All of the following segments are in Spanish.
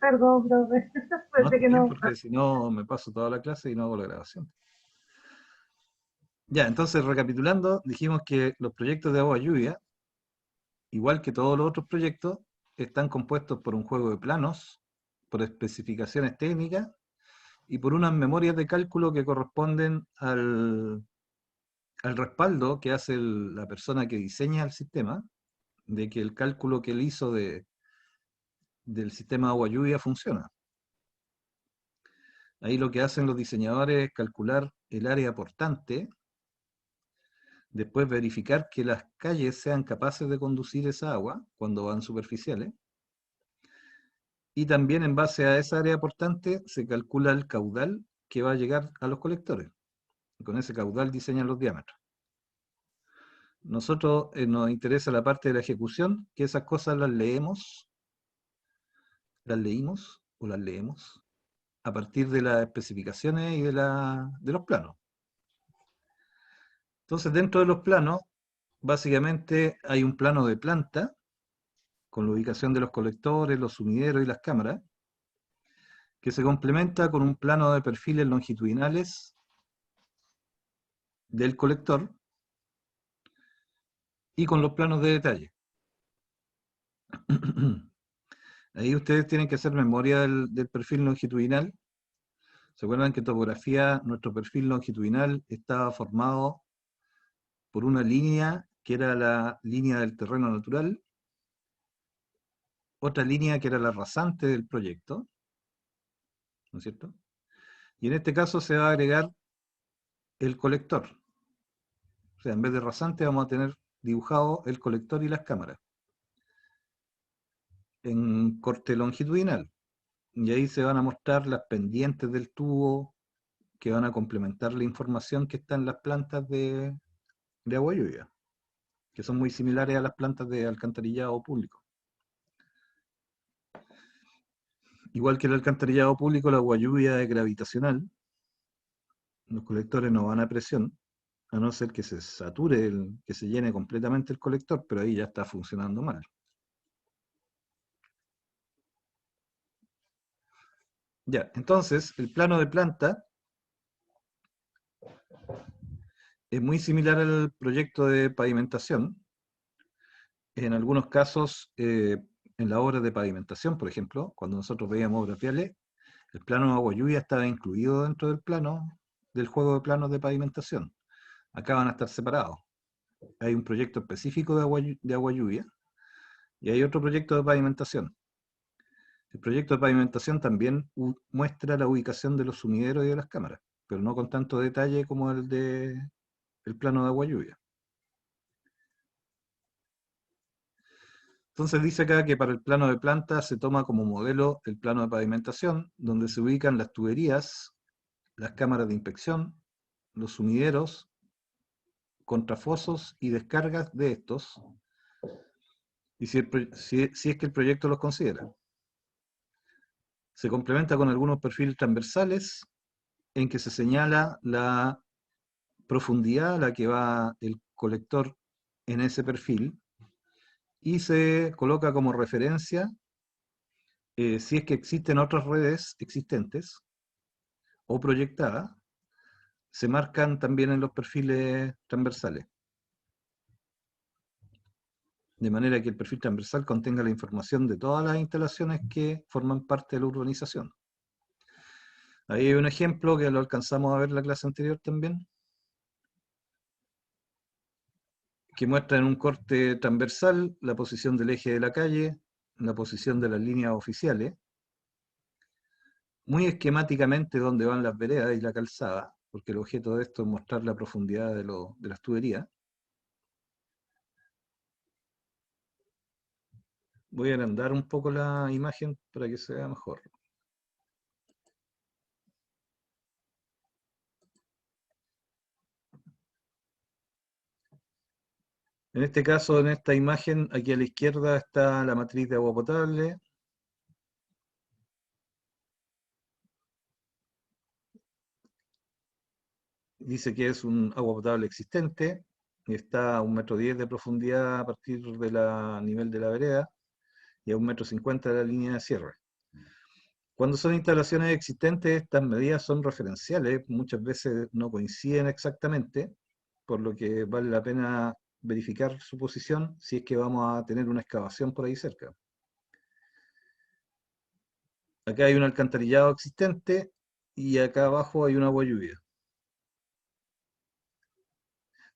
Perdón, profe. No, Pensé está que bien, no. porque si no me paso toda la clase y no hago la grabación. Ya, entonces recapitulando, dijimos que los proyectos de agua lluvia, igual que todos los otros proyectos, están compuestos por un juego de planos, por especificaciones técnicas y por unas memorias de cálculo que corresponden al respaldo que hace la persona que diseña el sistema, de que el cálculo que él hizo del sistema agua lluvia funciona. Ahí lo que hacen los diseñadores es calcular el área portante, después verificar que las calles sean capaces de conducir esa agua cuando van superficiales, y también en base a esa área portante se calcula el caudal que va a llegar a los colectores. Y con ese caudal diseñan los diámetros. Nosotros nos interesa la parte de la ejecución, que esas cosas las leímos o las leemos a partir de las especificaciones y de los planos. Entonces, dentro de los planos, básicamente hay un plano de planta, con la ubicación de los colectores, los sumideros y las cámaras, que se complementa con un plano de perfiles longitudinales del colector y con los planos de detalle. Ahí ustedes tienen que hacer memoria del perfil longitudinal. ¿Se acuerdan que en topografía nuestro perfil longitudinal estaba formado por una línea que era la línea del terreno natural, otra línea que era la rasante del proyecto, ¿no es cierto? Y en este caso se va a agregar el colector. O sea, en vez de rasante vamos a tener dibujado el colector y las cámaras en corte longitudinal. Y ahí se van a mostrar las pendientes del tubo que van a complementar la información que está en las plantas de agua lluvia, que son muy similares a las plantas de alcantarillado público. Igual que el alcantarillado público, la agua lluvia es gravitacional. Los colectores no van a presión, a no ser que se sature, que se llene completamente el colector, pero ahí ya está funcionando mal. Ya, entonces, el plano de planta es muy similar al proyecto de pavimentación. En algunos casos, en la obra de pavimentación, por ejemplo, cuando nosotros veíamos obras viales, el plano de agua lluvia estaba incluido dentro del plano del juego de planos de pavimentación. Acá van a estar separados. Hay un proyecto específico de agua lluvia y hay otro proyecto de pavimentación. El proyecto de pavimentación también muestra la ubicación de los sumideros y de las cámaras, pero no con tanto detalle como el plano de agua lluvia. Entonces dice acá que para el plano de planta se toma como modelo el plano de pavimentación, donde se ubican las tuberías, las cámaras de inspección, los sumideros, contrafosos y descargas de estos, y si es que el proyecto los considera. Se complementa con algunos perfiles transversales en que se señala la profundidad a la que va el colector en ese perfil y se coloca como referencia si es que existen otras redes existentes o proyectadas, se marcan también en los perfiles transversales, de manera que el perfil transversal contenga la información de todas las instalaciones que forman parte de la urbanización. Ahí hay un ejemplo que lo alcanzamos a ver en la clase anterior también, que muestra en un corte transversal la posición del eje de la calle, la posición de las líneas oficiales, muy esquemáticamente dónde van las veredas y la calzada, porque el objeto de esto es mostrar la profundidad de las tuberías. Voy a agrandar un poco la imagen para que se vea mejor. En este caso, en esta imagen, aquí a la izquierda está la matriz de agua potable. Dice que es un agua potable existente. Está a 1,10 m de profundidad a partir del nivel de la vereda. y a 1,50 m de la línea de cierre. Cuando son instalaciones existentes, estas medidas son referenciales, muchas veces no coinciden exactamente, por lo que vale la pena verificar su posición si es que vamos a tener una excavación por ahí cerca. Acá hay un alcantarillado existente y acá abajo hay un agua lluvia.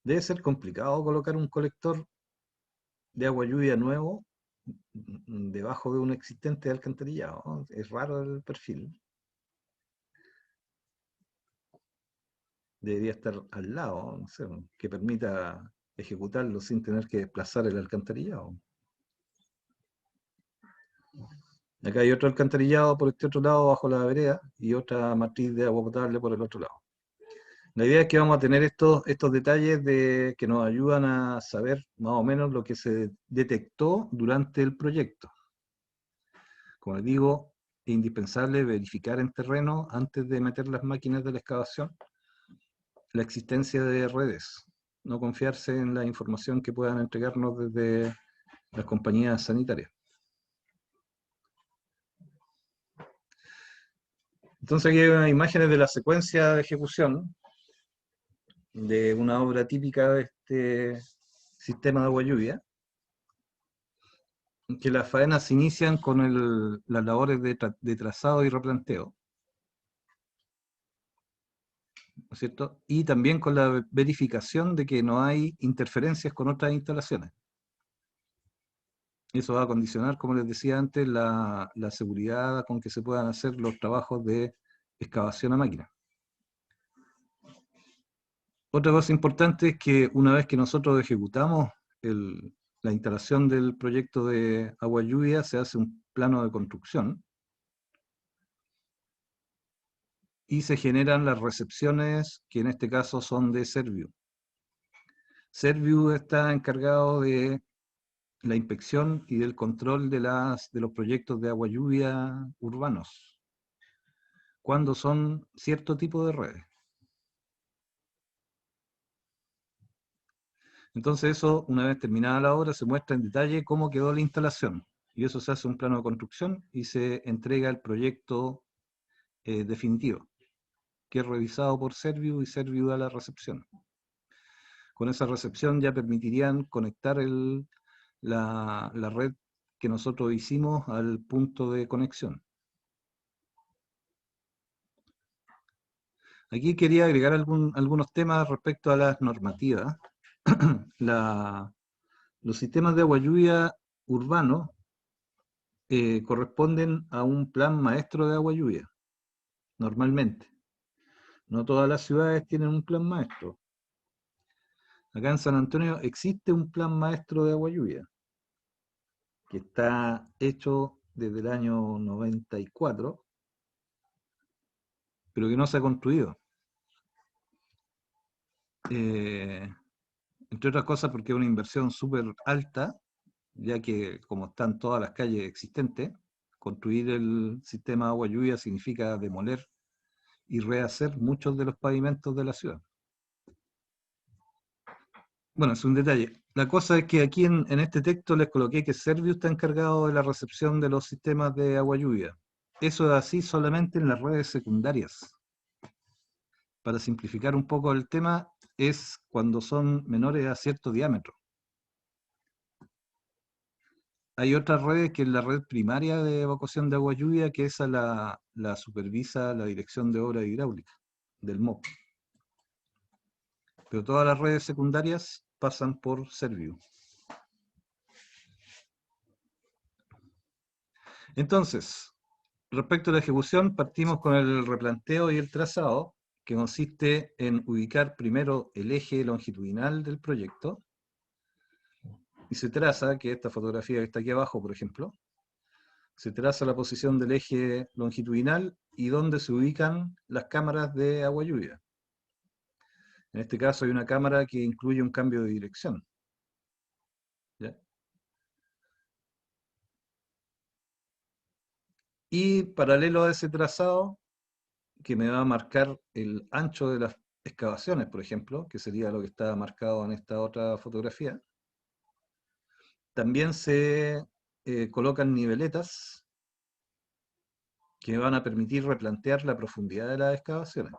Debe ser complicado colocar un colector de agua lluvia nuevo debajo de un existente alcantarillado, ¿no? Es raro el perfil. Debería estar al lado, no sé, que permita ejecutarlo sin tener que desplazar el alcantarillado. Acá hay otro alcantarillado por este otro lado, bajo la vereda, y otra matriz de agua potable por el otro lado. La idea es que vamos a tener estos detalles que nos ayudan a saber más o menos lo que se detectó durante el proyecto. Como les digo, es indispensable verificar en terreno, antes de meter las máquinas de la excavación, la existencia de redes. No confiarse en la información que puedan entregarnos desde las compañías sanitarias. Entonces aquí hay unas imágenes de la secuencia de ejecución de una obra típica de este sistema de agua lluvia, que las faenas se inician con las labores de trazado y replanteo, ¿no es cierto? Y también con la verificación de que no hay interferencias con otras instalaciones. Eso va a condicionar, como les decía antes, la seguridad con que se puedan hacer los trabajos de excavación a máquina. Otra cosa importante es que una vez que nosotros ejecutamos la instalación del proyecto de agua lluvia, se hace un plano de construcción y se generan las recepciones, que en este caso son de Serviu. Serviu está encargado de la inspección y del control de los proyectos de agua lluvia urbanos, cuando son cierto tipo de redes. Entonces eso, una vez terminada la obra, se muestra en detalle cómo quedó la instalación. Y eso se hace un plano de construcción y se entrega el proyecto definitivo, que es revisado por Serviu y Serviu da la recepción. Con esa recepción ya permitirían conectar la red que nosotros hicimos al punto de conexión. Aquí quería agregar algunos temas respecto a las normativas. Los sistemas de agua lluvia urbanos corresponden a un plan maestro de agua lluvia, normalmente. No todas las ciudades tienen un plan maestro. Acá en San Antonio existe un plan maestro de agua lluvia, que está hecho desde el año 94, pero que no se ha construido. Entre otras cosas porque es una inversión súper alta, ya que como están todas las calles existentes, construir el sistema de agua lluvia significa demoler y rehacer muchos de los pavimentos de la ciudad. Bueno, es un detalle. La cosa es que aquí en este texto les coloqué que Serviu está encargado de la recepción de los sistemas de agua lluvia. Eso es así solamente en las redes secundarias. Para simplificar un poco el tema, es cuando son menores a cierto diámetro. Hay otra red que es la red primaria de evacuación de agua lluvia, que esa la supervisa la Dirección de Obras Hidráulicas del MOP. Pero todas las redes secundarias pasan por Serviu. Entonces, respecto a la ejecución, partimos con el replanteo y el trazado, que consiste en ubicar primero el eje longitudinal del proyecto, y se traza, que esta fotografía que está aquí abajo, por ejemplo, se traza la posición del eje longitudinal y dónde se ubican las cámaras de agua lluvia. En este caso hay una cámara que incluye un cambio de dirección. ¿Ya? Y paralelo a ese trazado, que me va a marcar el ancho de las excavaciones, por ejemplo, que sería lo que está marcado en esta otra fotografía, también se colocan niveletas que van a permitir replantear la profundidad de las excavaciones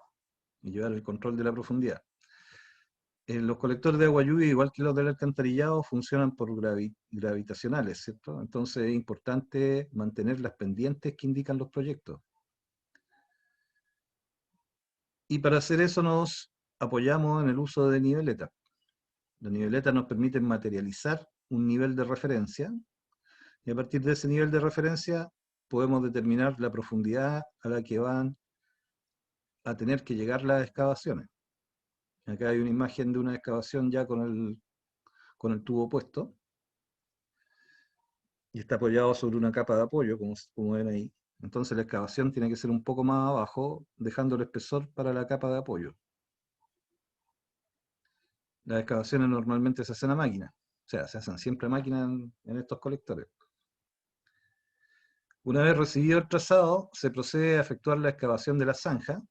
y llevar el control de la profundidad. Los colectores de agua lluvia, igual que los del alcantarillado, funcionan por gravitacionales, ¿cierto? Entonces es importante mantener las pendientes que indican los proyectos. Y para hacer eso nos apoyamos en el uso de niveletas. Las niveletas nos permiten materializar un nivel de referencia, y a partir de ese nivel de referencia podemos determinar la profundidad a la que van a tener que llegar las excavaciones. Acá hay una imagen de una excavación ya con el tubo puesto, y está apoyado sobre una capa de apoyo, como ven ahí. Entonces la excavación tiene que ser un poco más abajo, dejando el espesor para la capa de apoyo. Las excavaciones normalmente se hacen a máquina, o sea, se hacen siempre a máquina en estos colectores. Una vez recibido el trazado, se procede a efectuar la excavación de la zanja,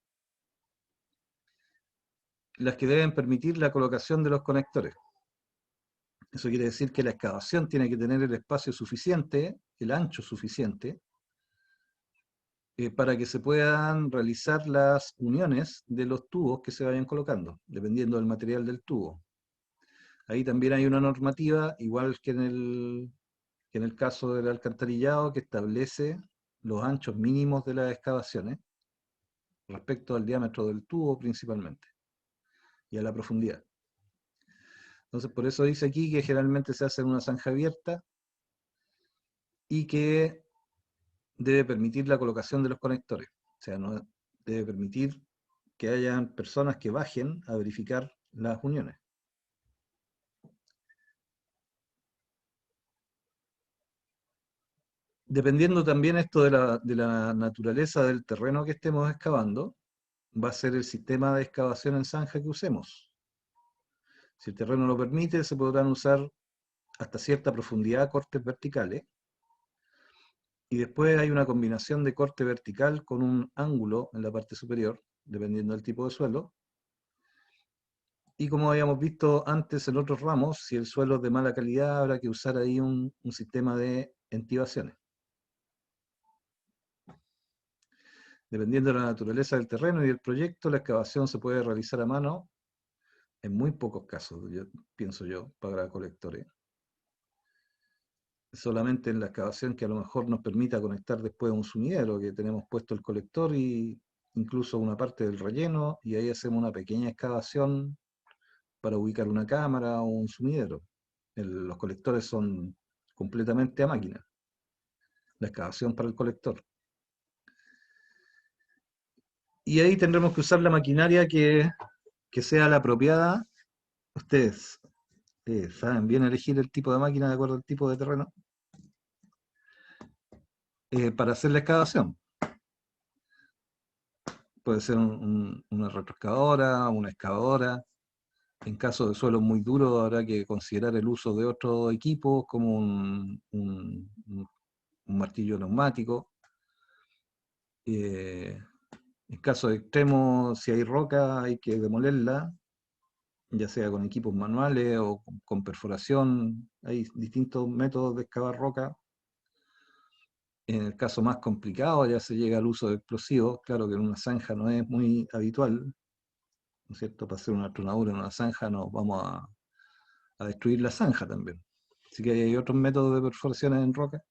las que deben permitir la colocación de los conectores. Eso quiere decir que la excavación tiene que tener el espacio suficiente, el ancho suficiente, para que se puedan realizar las uniones de los tubos que se vayan colocando, dependiendo del material del tubo. Ahí también hay una normativa, igual que en el caso del alcantarillado, que establece los anchos mínimos de las excavaciones respecto al diámetro del tubo principalmente y a la profundidad. Entonces, por eso dice aquí que generalmente se hace en una zanja abierta y que debe permitir la colocación de los conectores. O sea, no debe permitir que hayan personas que bajen a verificar las uniones. Dependiendo también esto de la naturaleza del terreno que estemos excavando, va a ser el sistema de excavación en zanja que usemos. Si el terreno lo permite, se podrán usar hasta cierta profundidad cortes verticales, y después hay una combinación de corte vertical con un ángulo en la parte superior, dependiendo del tipo de suelo. Y como habíamos visto antes en otros ramos, si el suelo es de mala calidad, habrá que usar ahí un sistema de entibaciones. Dependiendo de la naturaleza del terreno y del proyecto, la excavación se puede realizar a mano en muy pocos casos, pienso yo, para colectores. Solamente en la excavación que a lo mejor nos permita conectar después a un sumidero, que tenemos puesto el colector y incluso una parte del relleno, y ahí hacemos una pequeña excavación para ubicar una cámara o un sumidero. Los colectores son completamente a máquina, la excavación para el colector. Y ahí tendremos que usar la maquinaria que sea la apropiada. Ustedes saben bien elegir el tipo de máquina de acuerdo al tipo de terreno para hacer la excavación. Puede ser una retroexcavadora, una excavadora. En caso de suelos muy duros habrá que considerar el uso de otros equipos como un martillo neumático. En caso de extremo, si hay roca hay que demolerla, ya sea con equipos manuales o con perforación. Hay distintos métodos de excavar roca. En el caso más complicado ya se llega al uso de explosivos. Claro que en una zanja no es muy habitual, ¿no es cierto? Para hacer una tronadura en una zanja nos vamos a destruir la zanja también. Así que hay otros métodos de perforaciones en roca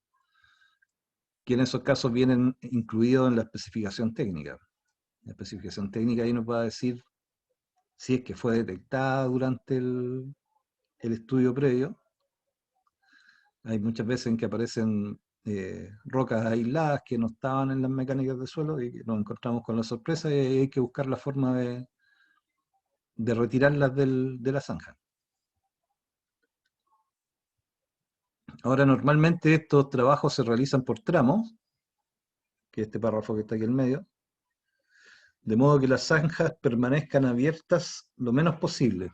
que en esos casos vienen incluidos en la especificación técnica. La especificación técnica ahí nos va a decir si es que fue detectada durante el estudio previo. Hay muchas veces en que aparecen rocas aisladas que no estaban en las mecánicas de suelo y nos encontramos con la sorpresa y hay que buscar la forma de retirarlas de la zanja. Ahora, normalmente estos trabajos se realizan por tramos, que es este párrafo que está aquí en medio, de modo que las zanjas permanezcan abiertas lo menos posible,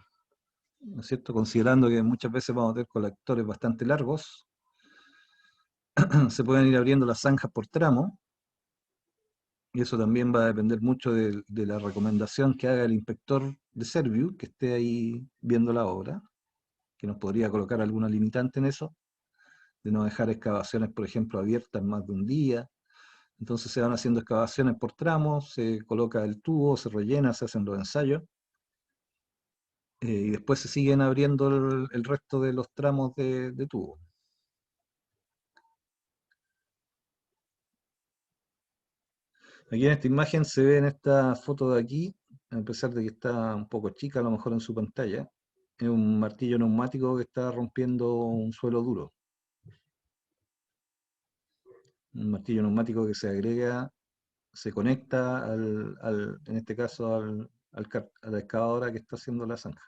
¿no es cierto? Considerando que muchas veces vamos a tener colectores bastante largos, se pueden ir abriendo las zanjas por tramo, y eso también va a depender mucho de la recomendación que haga el inspector de Serviu, que esté ahí viendo la obra, que nos podría colocar alguna limitante en eso, de no dejar excavaciones, por ejemplo, abiertas más de un día. Entonces se van haciendo excavaciones por tramos, se coloca el tubo, se rellena, se hacen los ensayos, y después se siguen abriendo el resto de los tramos de tubo. Aquí en esta imagen se ve en esta foto de aquí, a pesar de que está un poco chica a lo mejor en su pantalla, es un martillo neumático que está rompiendo un suelo duro. Un martillo neumático que se agrega, se conecta en este caso a la excavadora que está haciendo la zanja.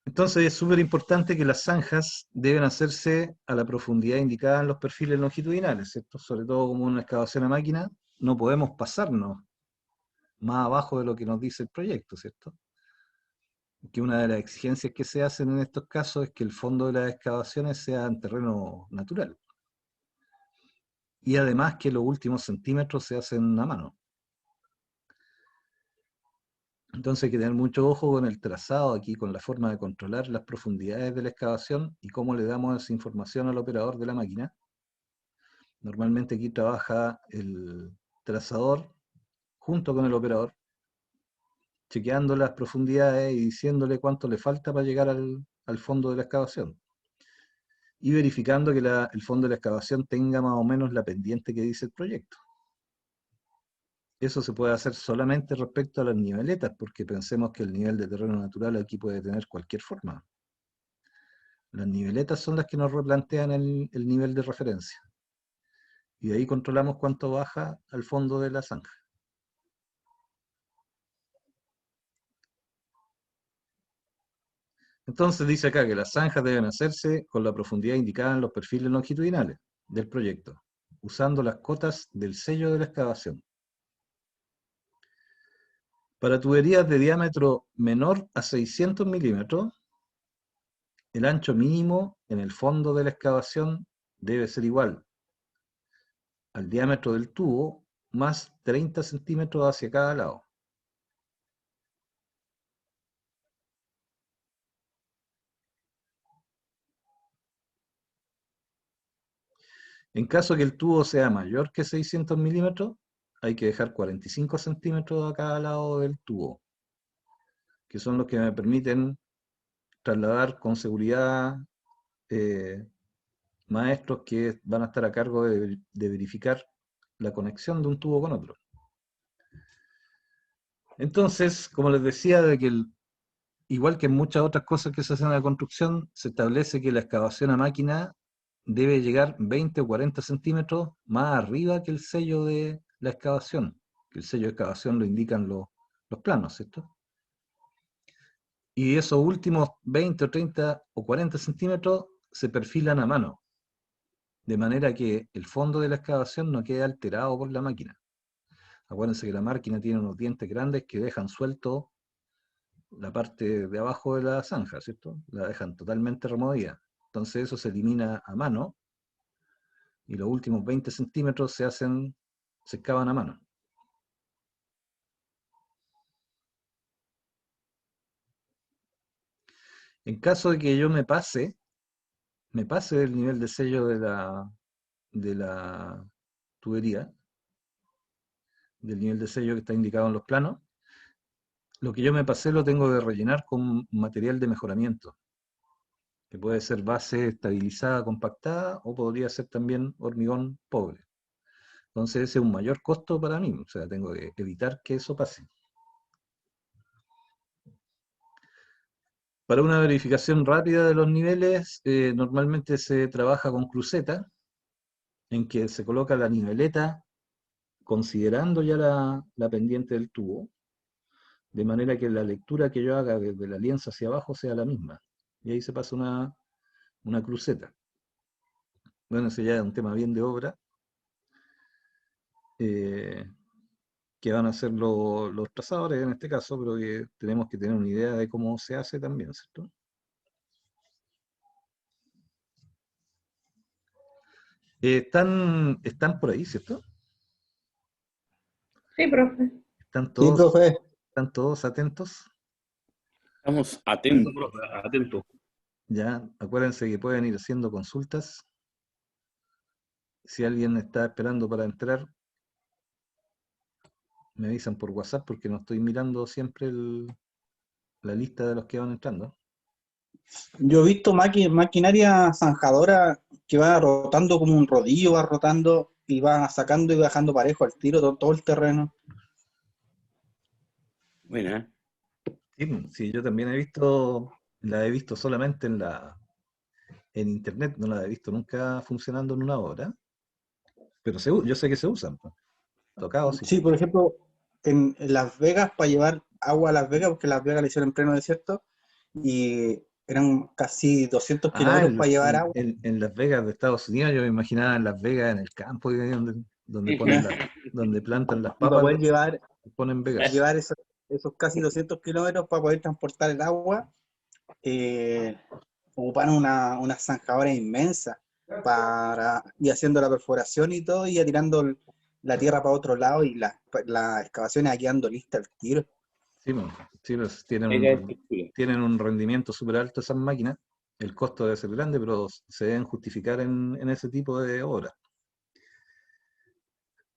Entonces es súper importante que las zanjas deben hacerse a la profundidad indicada en los perfiles longitudinales, ¿cierto? Sobre todo como una excavación a máquina, no podemos pasarnos más abajo de lo que nos dice el proyecto, ¿cierto? Que una de las exigencias que se hacen en estos casos es que el fondo de las excavaciones sea en terreno natural. Y además que los últimos centímetros se hacen a mano. Entonces hay que tener mucho ojo con el trazado aquí, con la forma de controlar las profundidades de la excavación y cómo le damos esa información al operador de la máquina. Normalmente aquí trabaja el trazador junto con el operador, chequeando las profundidades y diciéndole cuánto le falta para llegar al fondo de la excavación. Y verificando que el fondo de la excavación tenga más o menos la pendiente que dice el proyecto. Eso se puede hacer solamente respecto a las niveletas, porque pensemos que el nivel de terreno natural aquí puede tener cualquier forma. Las niveletas son las que nos replantean el nivel de referencia. Y de ahí controlamos cuánto baja al fondo de la zanja. Entonces dice acá que las zanjas deben hacerse con la profundidad indicada en los perfiles longitudinales del proyecto, usando las cotas del sello de la excavación. Para tuberías de diámetro menor a 600 milímetros, el ancho mínimo en el fondo de la excavación debe ser igual al diámetro del tubo más 30 centímetros hacia cada lado. En caso que el tubo sea mayor que 600 milímetros, hay que dejar 45 centímetros a cada lado del tubo, que son los que me permiten trasladar con seguridad maestros que van a estar a cargo de verificar la conexión de un tubo con otro. Entonces, como les decía, de que igual que en muchas otras cosas que se hacen en la construcción, se establece que la excavación a máquina debe llegar 20 o 40 centímetros más arriba que el sello de la excavación, que el sello de excavación lo indican los planos, ¿cierto? Y esos últimos 20 o 30 o 40 centímetros se perfilan a mano, de manera que el fondo de la excavación no quede alterado por la máquina. Acuérdense que la máquina tiene unos dientes grandes que dejan suelto la parte de abajo de la zanja, ¿cierto? La dejan totalmente removida. Entonces eso se elimina a mano y los últimos 20 centímetros se excavan a mano. En caso de que yo me pase del nivel de sello de la tubería, del nivel de sello que está indicado en los planos, lo que yo me pasé lo tengo que rellenar con material de mejoramiento, que puede ser base estabilizada, compactada, o podría ser también hormigón pobre. Entonces ese es un mayor costo para mí, o sea, tengo que evitar que eso pase. Para una verificación rápida de los niveles, normalmente se trabaja con cruceta, en que se coloca la niveleta considerando ya la pendiente del tubo, de manera que la lectura que yo haga desde la alianza hacia abajo sea la misma. Y ahí se pasa una cruceta. Bueno, ese ya es un tema bien de obra, eh, que van a hacer los trazadores en este caso, pero que tenemos que tener una idea de cómo se hace también, ¿cierto? Están por ahí, ¿cierto? Sí, profe. ¿Están Sí, todos, profe. están todos atentos? Estamos Atento, atentos. profe, atento. Ya, acuérdense que pueden ir haciendo consultas. Si alguien está esperando para entrar, me avisan por WhatsApp porque no estoy mirando siempre la lista de los que van entrando. Yo he visto maquinaria zanjadora que va rotando como un rodillo, va rotando y va sacando y bajando parejo al tiro todo el terreno. Buena. Sí, sí, yo también la he visto solamente en internet, no la he visto nunca funcionando en una obra, pero yo sé que se usan, pues. Tocado, sí. Sí, por ejemplo, en Las Vegas, para llevar agua a Las Vegas, porque Las Vegas le hicieron en pleno desierto, y eran casi 200 Ah, kilómetros para llevar agua. en Las Vegas de Estados Unidos, yo me imaginaba en Las Vegas, en el campo, y ahí donde ponen donde plantan las Y para papas, poder ponen Vegas. llevar esos casi 200 kilómetros para poder transportar el agua, eh, ocuparon una zanjadora inmensa y haciendo la perforación y todo, y ya tirando la tierra para otro lado y las excavaciones quedando listas al tiro. Sí, sí, Era estructura. tienen un rendimiento súper alto esas máquinas. El costo debe ser grande, pero se deben justificar en ese tipo de obras.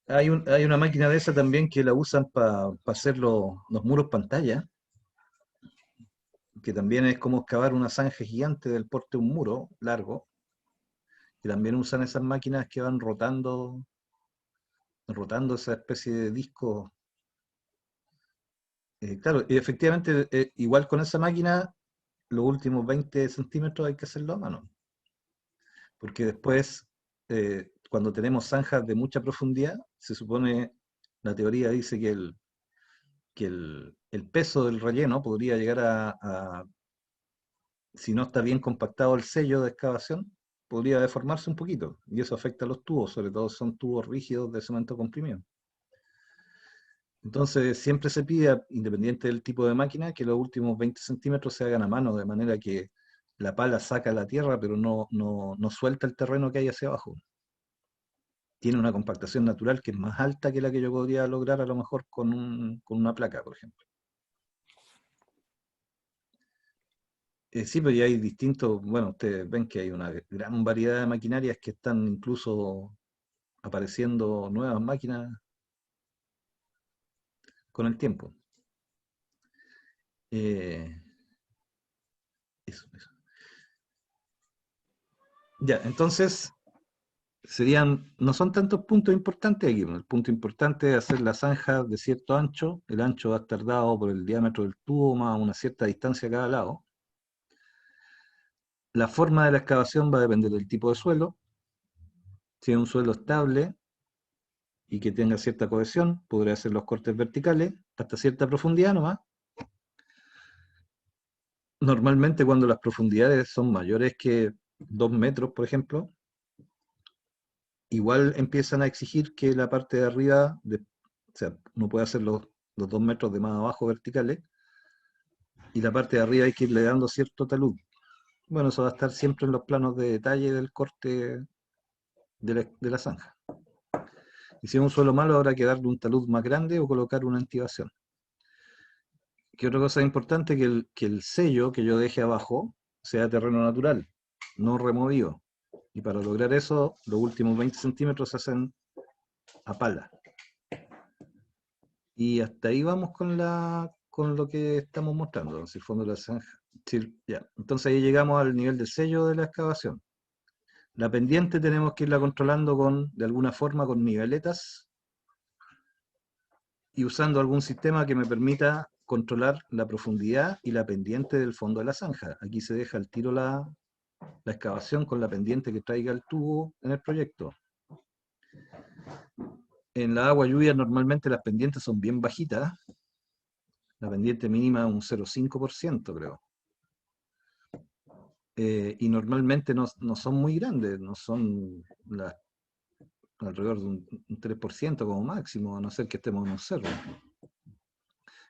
Hay una máquina de esa también que la usan para hacer los muros pantalla, que también es como excavar una zanja gigante del porte de un muro largo, y también usan esas máquinas que van rotando esa especie de disco. Claro, y efectivamente, igual con esa máquina, los últimos 20 centímetros hay que hacerlo a mano, porque después, cuando tenemos zanjas de mucha profundidad, se supone, la teoría dice que el peso del relleno podría llegar si no está bien compactado el sello de excavación, podría deformarse un poquito, y eso afecta a los tubos, sobre todo son tubos rígidos de cemento comprimido. Entonces, siempre se pide, independiente del tipo de máquina, que los últimos 20 centímetros se hagan a mano, de manera que la pala saca la tierra, pero no suelta el terreno que hay hacia abajo. Tiene una compactación natural que es más alta que la que yo podría lograr a lo mejor con una placa, por ejemplo. Sí, pero ya hay distintos, bueno, ustedes ven que hay una gran variedad de maquinarias que están incluso apareciendo nuevas máquinas con el tiempo. Eh, eso. Ya, entonces, no son tantos puntos importantes aquí. El punto importante es hacer la zanja de cierto ancho. El ancho va a estar dado por el diámetro del tubo más una cierta distancia a cada lado. La forma de la excavación va a depender del tipo de suelo. Si es un suelo estable y que tenga cierta cohesión, podré hacer los cortes verticales hasta cierta profundidad nomás. Normalmente cuando las profundidades son mayores que 2 metros, por ejemplo, igual empiezan a exigir que la parte de arriba, o sea, no puede hacer los 2 metros de más abajo verticales, y la parte de arriba hay que irle dando cierto talud. Bueno, eso va a estar siempre en los planos de detalle del corte de la zanja. Y si es un suelo malo, habrá que darle un talud más grande o colocar una activación. ¿Qué otra cosa importante? Que el sello que yo deje abajo sea terreno natural, no removido. Y para lograr eso, los últimos 20 centímetros se hacen a pala. Y hasta ahí vamos con lo que estamos mostrando, si el fondo de la zanja. Sí, ya. Entonces ahí llegamos al nivel de sello de la excavación. La pendiente tenemos que irla controlando de alguna forma con niveletas y usando algún sistema que me permita controlar la profundidad y la pendiente del fondo de la zanja. Aquí se deja al tiro la excavación con la pendiente que traiga el tubo en el proyecto. En la agua lluvia normalmente las pendientes son bien bajitas. La pendiente mínima es un 0,5%, creo. Y normalmente no son muy grandes, no son alrededor de un 3% como máximo, a no ser que estemos en un cerro.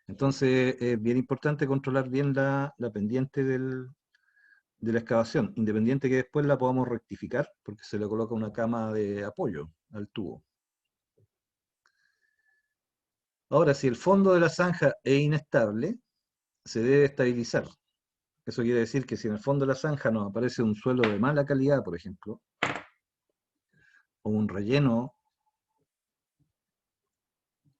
Entonces es bien importante controlar bien la pendiente de la excavación, independiente que después la podamos rectificar, porque se le coloca una cama de apoyo al tubo. Ahora, si el fondo de la zanja es inestable, se debe estabilizar. Eso quiere decir que si en el fondo de la zanja nos aparece un suelo de mala calidad, por ejemplo, o un relleno,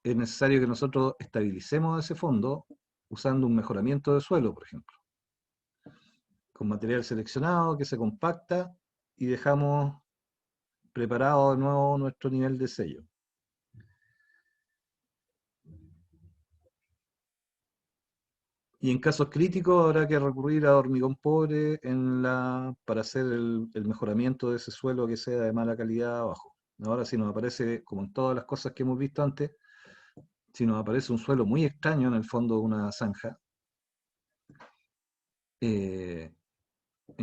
es necesario que nosotros estabilicemos ese fondo usando un mejoramiento de suelo, por ejemplo, con material seleccionado que se compacta y dejamos preparado de nuevo nuestro nivel de sello. Y en casos críticos habrá que recurrir a hormigón pobre para hacer el mejoramiento de ese suelo que sea de mala calidad abajo. Ahora, si nos aparece, como en todas las cosas que hemos visto antes, si nos aparece un suelo muy extraño en el fondo de una zanja, en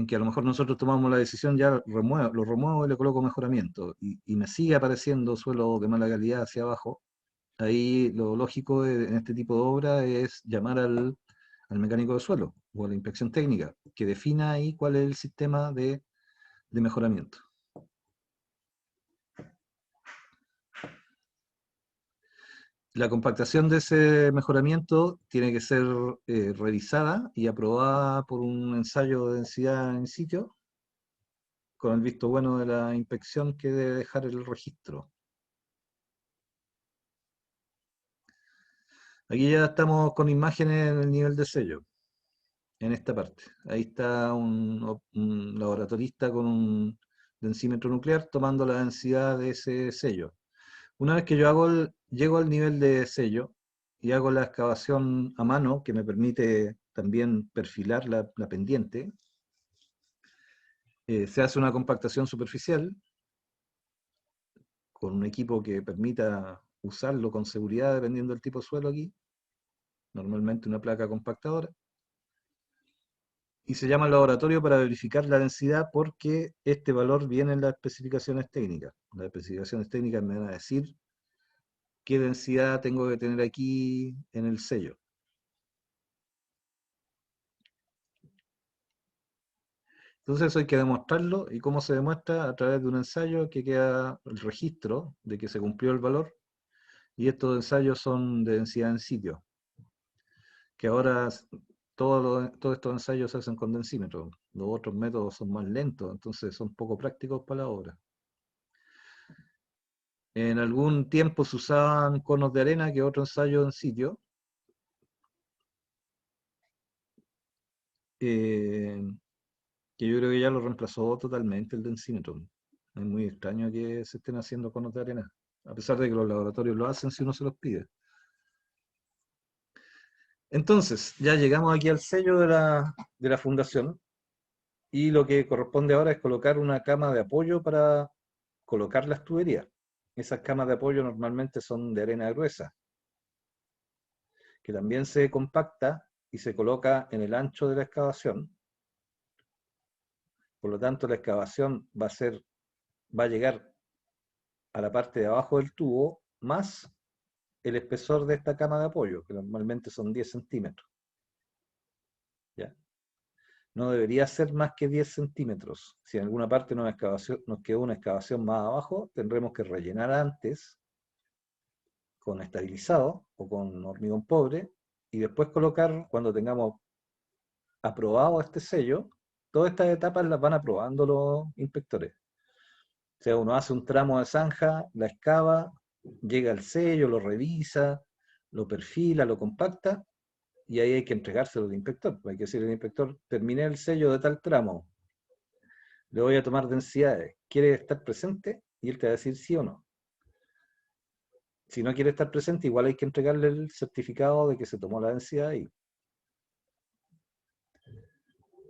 que a lo mejor nosotros tomamos la decisión, ya lo remuevo y le coloco mejoramiento, y me sigue apareciendo suelo de mala calidad hacia abajo, ahí lo lógico en este tipo de obra es llamar al mecánico de suelo o a la inspección técnica, que defina ahí cuál es el sistema de mejoramiento. La compactación de ese mejoramiento tiene que ser revisada y aprobada por un ensayo de densidad en sitio, con el visto bueno de la inspección que debe dejar el registro. Aquí ya estamos con imágenes en el nivel de sello, en esta parte. Ahí está un laboratorista con un densímetro nuclear tomando la densidad de ese sello. Una vez que yo llego al nivel de sello y hago la excavación a mano, que me permite también perfilar la pendiente, se hace una compactación superficial con un equipo que permita usarlo con seguridad dependiendo del tipo de suelo aquí, normalmente una placa compactadora, y se llama al laboratorio para verificar la densidad porque este valor viene en las especificaciones técnicas. Las especificaciones técnicas me van a decir qué densidad tengo que tener aquí en el sello. Entonces eso hay que demostrarlo, y cómo se demuestra a través de un ensayo que queda el registro de que se cumplió el valor, y estos ensayos son de densidad en sitio, que ahora todos estos ensayos se hacen con densímetro. Los otros métodos son más lentos, entonces son poco prácticos para la obra. En algún tiempo se usaban conos de arena, que es otro ensayo en sitio, que yo creo que ya lo reemplazó totalmente el densímetro. Es muy extraño que se estén haciendo conos de arena, a pesar de que los laboratorios lo hacen si uno se los pide. Entonces, ya llegamos aquí al sello de la fundación, y lo que corresponde ahora es colocar una cama de apoyo para colocar las tuberías. Esas camas de apoyo normalmente son de arena gruesa, que también se compacta y se coloca en el ancho de la excavación. Por lo tanto, la excavación va a llegar a la parte de abajo del tubo más el espesor de esta cama de apoyo, que normalmente son 10 centímetros. ¿Ya? No debería ser más que 10 centímetros. Si en alguna parte nos quedó una excavación más abajo, tendremos que rellenar antes con estabilizado o con hormigón pobre, y después colocar, cuando tengamos aprobado este sello, todas estas etapas las van aprobando los inspectores. O sea, uno hace un tramo de zanja, la excava, llega al sello, lo revisa, lo perfila, lo compacta, y ahí hay que entregárselo al inspector. Hay que decirle al inspector: terminé el sello de tal tramo, le voy a tomar densidades, ¿quiere estar presente? Y él te va a decir sí o no. Si no quiere estar presente, igual hay que entregarle el certificado de que se tomó la densidad, y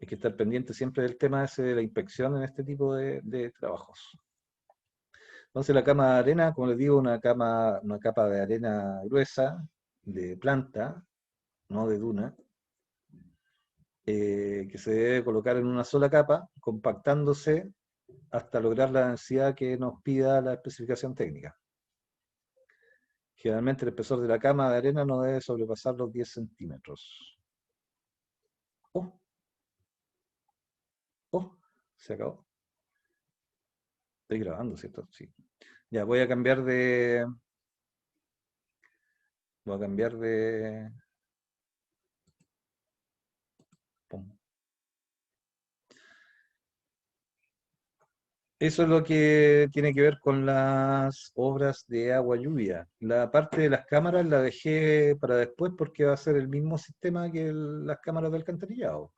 hay que estar pendiente siempre del tema ese de la inspección en este tipo de trabajos. Entonces la cama de arena, como les digo, una capa de arena gruesa, de planta, no de duna, que se debe colocar en una sola capa, compactándose hasta lograr la densidad que nos pida la especificación técnica. Generalmente el espesor de la cama de arena no debe sobrepasar los 10 centímetros. Oh, oh, se acabó. Estoy grabando, ¿cierto? Sí. Ya, voy a cambiar de... Voy a cambiar de... Pum. Eso es lo que tiene que ver con las obras de agua lluvia. La parte de las cámaras la dejé para después porque va a ser el mismo sistema que las cámaras de alcantarillado.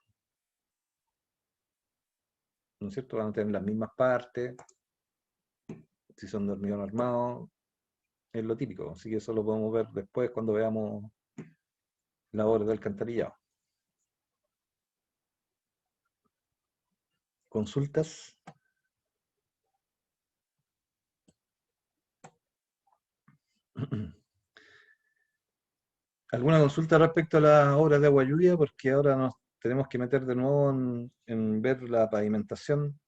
¿No es cierto? Van a tener las mismas partes, si son de hormigón armado, es lo típico. Así que eso lo podemos ver después cuando veamos la obra de alcantarillado. ¿Consultas? ¿Alguna consulta respecto a las obras de agua lluvia? Porque ahora nos tenemos que meter de nuevo en ver la pavimentación,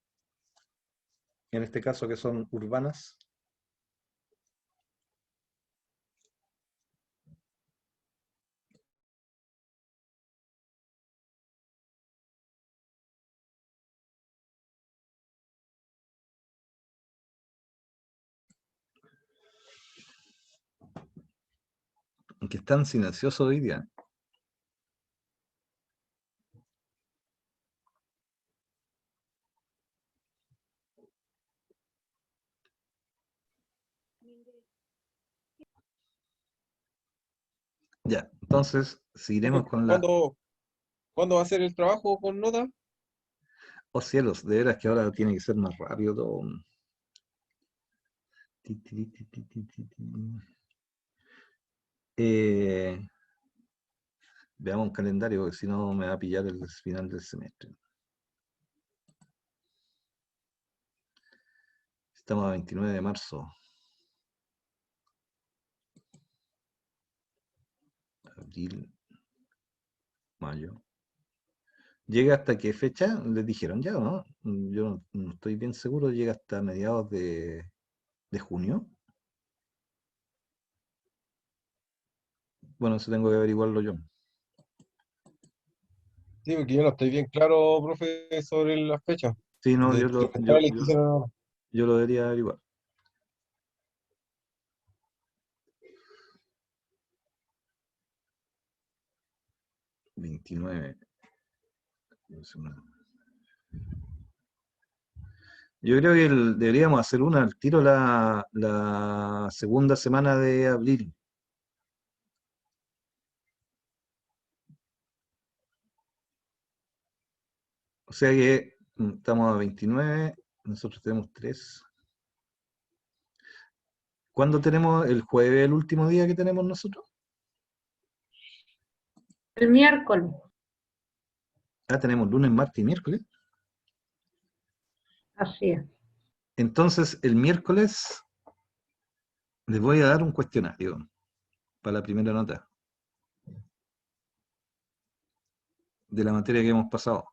en este caso que son urbanas. Que están silenciosos hoy día. Ya, entonces seguiremos Profe, con la... ¿cuándo va a ser el trabajo con nota? Oh cielos, de veras que ahora tiene que ser más rápido todo. Eh, veamos un calendario, porque si no me va a pillar el final del semestre. Estamos a 29 de marzo. Abril, mayo. ¿Llega hasta qué fecha? ¿Les dijeron ya o no? Yo no estoy bien seguro. ¿Llega hasta mediados de junio? Bueno, eso tengo que averiguarlo yo. Sí, porque yo no estoy bien claro, profe, sobre las fechas Sí, no, de trimestrales que hicieron ahora. yo lo debería averiguar. 29. Yo creo que deberíamos hacer una al tiro la segunda semana de abril. O sea que estamos a 29, nosotros tenemos 3. ¿Cuándo tenemos el jueves, el último día que tenemos nosotros? El miércoles. Ah, tenemos lunes, martes y miércoles. Así es. Entonces, el miércoles les voy a dar un cuestionario para la primera nota de la materia que hemos pasado.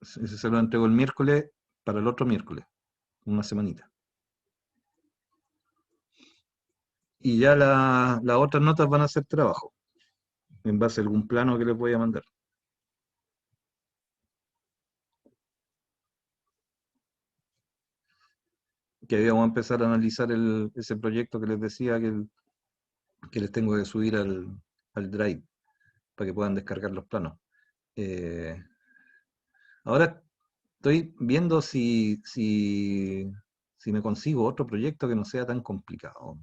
Ese se lo entrego el miércoles para el otro miércoles, una semanita. Y ya las otras notas van a ser trabajo, en base a algún plano que les voy a mandar. Que ahí vamos a empezar a analizar ese proyecto que les decía que les tengo que subir al Drive para que puedan descargar los planos. Ahora estoy viendo si me consigo otro proyecto que no sea tan complicado.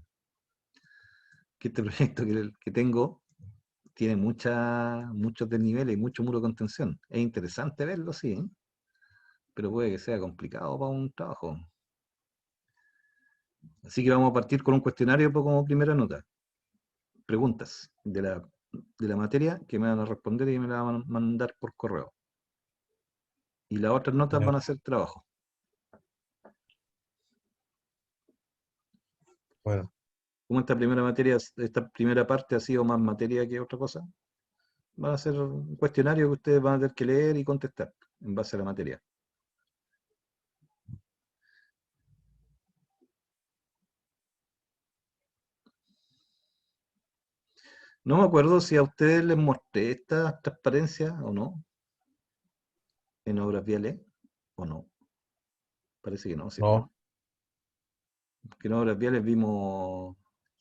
Que este proyecto que tengo tiene muchos desniveles y mucho muro de contención. Es interesante verlo, sí, ¿eh? Pero puede que sea complicado para un trabajo. Así que vamos a partir con un cuestionario como primera nota. Preguntas de la materia que me van a responder y me la van a mandar por correo. Y las otras notas Ya. van a ser trabajo. Bueno, Como esta primera parte ha sido más materia que otra cosa, van a ser un cuestionario que ustedes van a tener que leer y contestar en base a la materia. No me acuerdo si a ustedes les mostré esta transparencia o no, en obras viales, o no. Parece que no, ¿cierto? no. Que en obras viales vimos,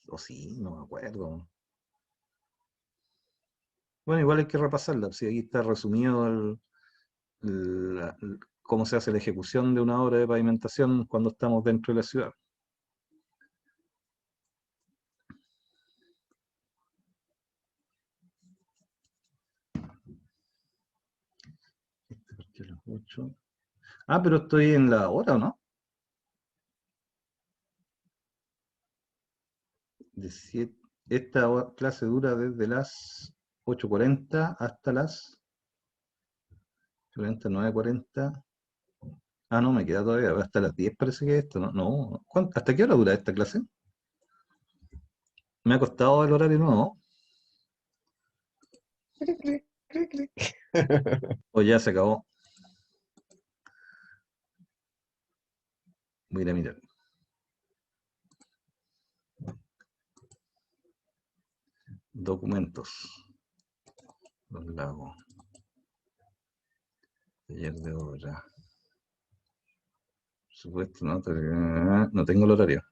o sí, no me acuerdo. Bueno, igual hay que repasarla, si aquí está resumido cómo se hace la ejecución de una obra de pavimentación cuando estamos dentro de la ciudad. Porque a las 8. Ah, pero estoy en la hora, ¿o no? De 7. Esta clase dura desde las 8:40 hasta las 40, 9:40. Ah, no, me queda todavía. Hasta las 10 parece que esto, ¿no? No. ¿Hasta qué hora dura esta clase? Me ha costado el horario nuevo. O ya se acabó. Voy a ir a mirar. Documentos. Los lagos. Taller de obra. Por supuesto, no tengo el horario.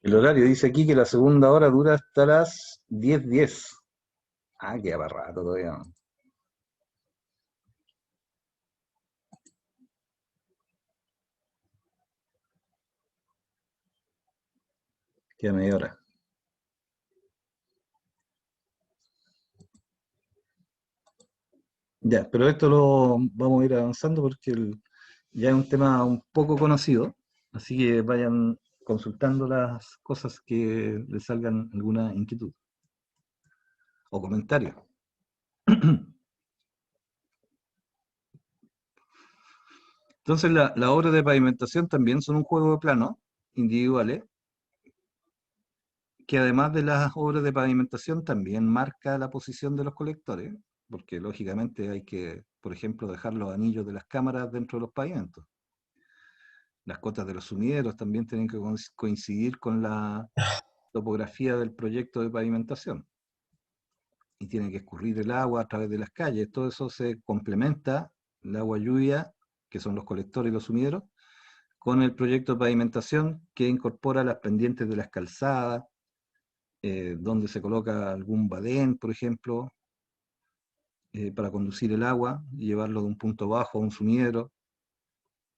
El horario dice aquí que la segunda hora dura hasta las 10:10. Ah, queda para rato todavía. Queda media hora. Ya, pero esto lo vamos a ir avanzando porque ya es un tema un poco conocido, así que vayan consultando las cosas que les salgan alguna inquietud o comentario. Entonces, las obras de pavimentación también son un juego de planos individuales, que además de las obras de pavimentación también marca la posición de los colectores, porque lógicamente hay que, por ejemplo, dejar los anillos de las cámaras dentro de los pavimentos. Las cotas de los sumideros también tienen que coincidir con la topografía del proyecto de pavimentación. Y tiene que escurrir el agua a través de las calles. Todo eso se complementa, el agua lluvia, que son los colectores y los sumideros, con el proyecto de pavimentación que incorpora las pendientes de las calzadas, donde se coloca algún badén, por ejemplo, para conducir el agua y llevarlo de un punto bajo a un sumidero,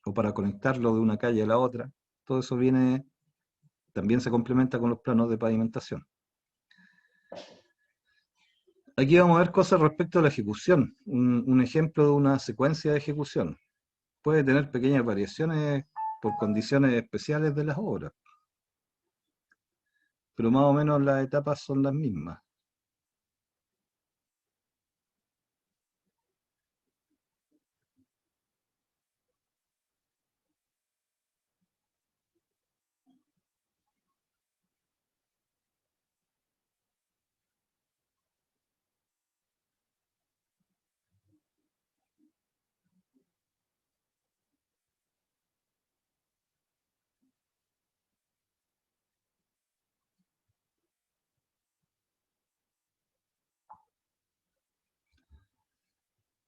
o para conectarlo de una calle a la otra. Todo eso también se complementa con los planos de pavimentación. Aquí vamos a ver cosas respecto a la ejecución. Un ejemplo de una secuencia de ejecución. Puede tener pequeñas variaciones por condiciones especiales de las obras, pero más o menos las etapas son las mismas.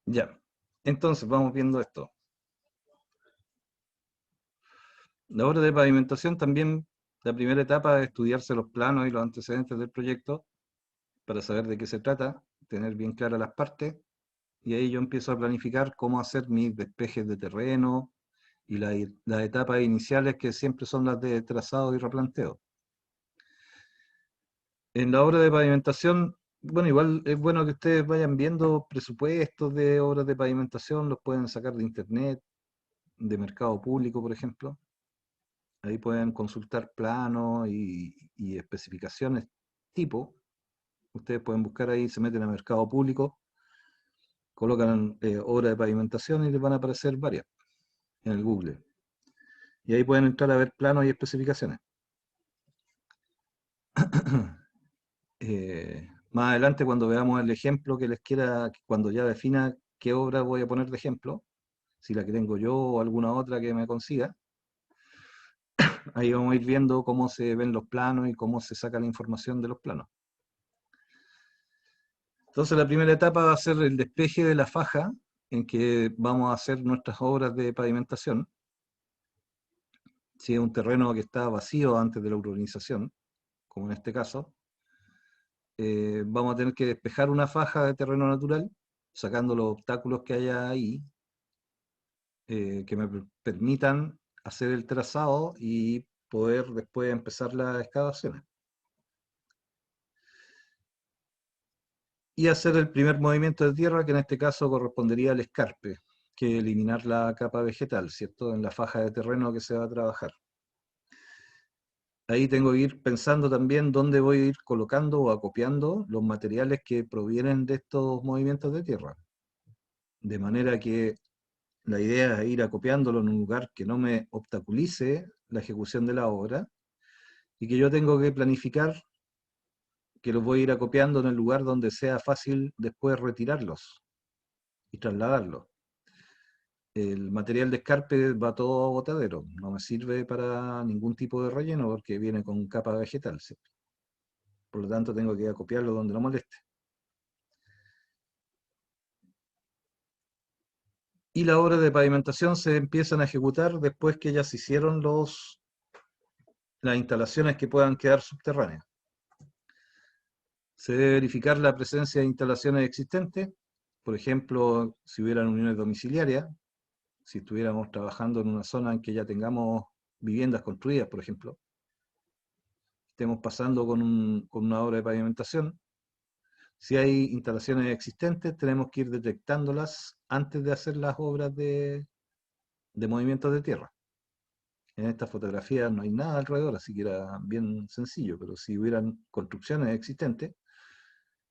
Ya, entonces vamos viendo esto. La obra de pavimentación también, la primera etapa es estudiarse los planos y los antecedentes del proyecto para saber de qué se trata, tener bien claras las partes, y ahí yo empiezo a planificar cómo hacer mis despejes de terreno y las etapas iniciales que siempre son las de trazado y replanteo. En la obra de pavimentación, bueno, igual es bueno que ustedes vayan viendo presupuestos de obras de pavimentación, los pueden sacar de internet, de mercado público, por ejemplo. Ahí pueden consultar planos y especificaciones tipo. Ustedes pueden buscar ahí, se meten a mercado público, colocan obra de pavimentación y les van a aparecer varias en el Google. Y ahí pueden entrar a ver planos y especificaciones. Más adelante, cuando veamos el ejemplo que les quiera, cuando ya defina qué obra voy a poner de ejemplo, si la que tengo yo o alguna otra que me consiga, ahí vamos a ir viendo cómo se ven los planos y cómo se saca la información de los planos. Entonces la primera etapa va a ser el despeje de la faja en que vamos a hacer nuestras obras de pavimentación. Si es un terreno que está vacío antes de la urbanización, como en este caso, vamos a tener que despejar una faja de terreno natural, sacando los obstáculos que haya ahí, que me permitan hacer el trazado y poder después empezar las excavaciones. Y hacer el primer movimiento de tierra, que en este caso correspondería al escarpe, que eliminar la capa vegetal, ¿cierto?, en la faja de terreno que se va a trabajar. Ahí tengo que ir pensando también dónde voy a ir colocando o acopiando los materiales que provienen de estos movimientos de tierra. De manera que la idea es ir acopiándolo en un lugar que no me obstaculice la ejecución de la obra y que yo tengo que planificar que los voy a ir acopiando en el lugar donde sea fácil después retirarlos y trasladarlos. El material de escarpe va todo a botadero, no me sirve para ningún tipo de relleno porque viene con capa vegetal, ¿sí? Por lo tanto tengo que acopiarlo donde no moleste. Y las obras de pavimentación se empiezan a ejecutar después que ya se hicieron las instalaciones que puedan quedar subterráneas. Se debe verificar la presencia de instalaciones existentes, por ejemplo, si hubieran uniones domiciliarias, si estuviéramos trabajando en una zona en que ya tengamos viviendas construidas, por ejemplo, estemos pasando con una obra de pavimentación. Si hay instalaciones existentes, tenemos que ir detectándolas antes de hacer las obras de movimientos de tierra. En esta fotografía no hay nada alrededor, así que era bien sencillo, pero si hubieran construcciones existentes,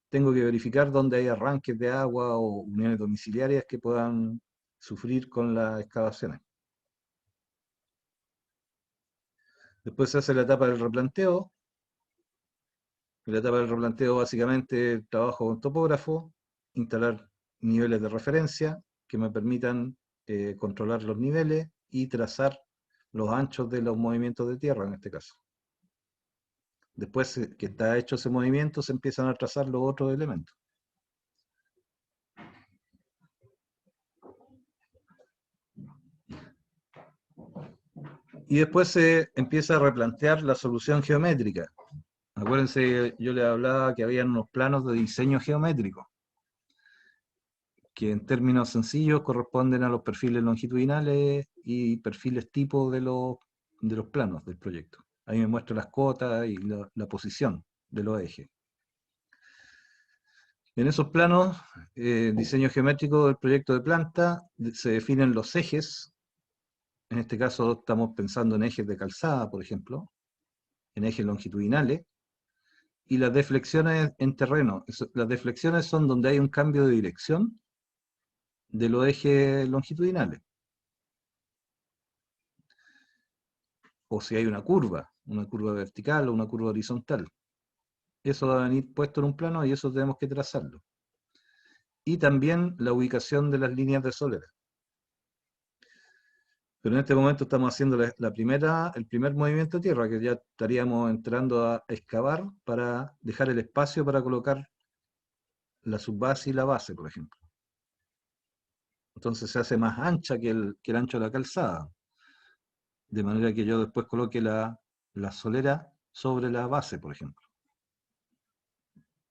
tengo que verificar dónde hay arranques de agua o uniones domiciliarias que puedan sufrir con las excavaciones. Después se hace la etapa del replanteo. En la etapa del replanteo básicamente trabajo con topógrafo, instalar niveles de referencia que me permitan controlar los niveles y trazar los anchos de los movimientos de tierra en este caso. Después que está hecho ese movimiento se empiezan a trazar los otros elementos. Y después se empieza a replantear la solución geométrica. Acuérdense, yo les hablaba que había unos planos de diseño geométrico, que en términos sencillos corresponden a los perfiles longitudinales y perfiles tipo de los planos del proyecto. Ahí me muestro las cotas y la posición de los ejes. En esos planos, diseño geométrico del proyecto de planta, se definen los ejes. En este caso estamos pensando en ejes de calzada, por ejemplo, en ejes longitudinales, y las deflexiones en terreno. Las deflexiones son donde hay un cambio de dirección de los ejes longitudinales. O si hay una curva vertical o una curva horizontal. Eso va a venir puesto en un plano y eso tenemos que trazarlo. Y también la ubicación de las líneas de solera. Pero en este momento estamos haciendo el primer movimiento de tierra, que ya estaríamos entrando a excavar para dejar el espacio para colocar la subbase y la base, por ejemplo. Entonces se hace más ancha que el ancho de la calzada. De manera que yo después coloque la solera sobre la base, por ejemplo.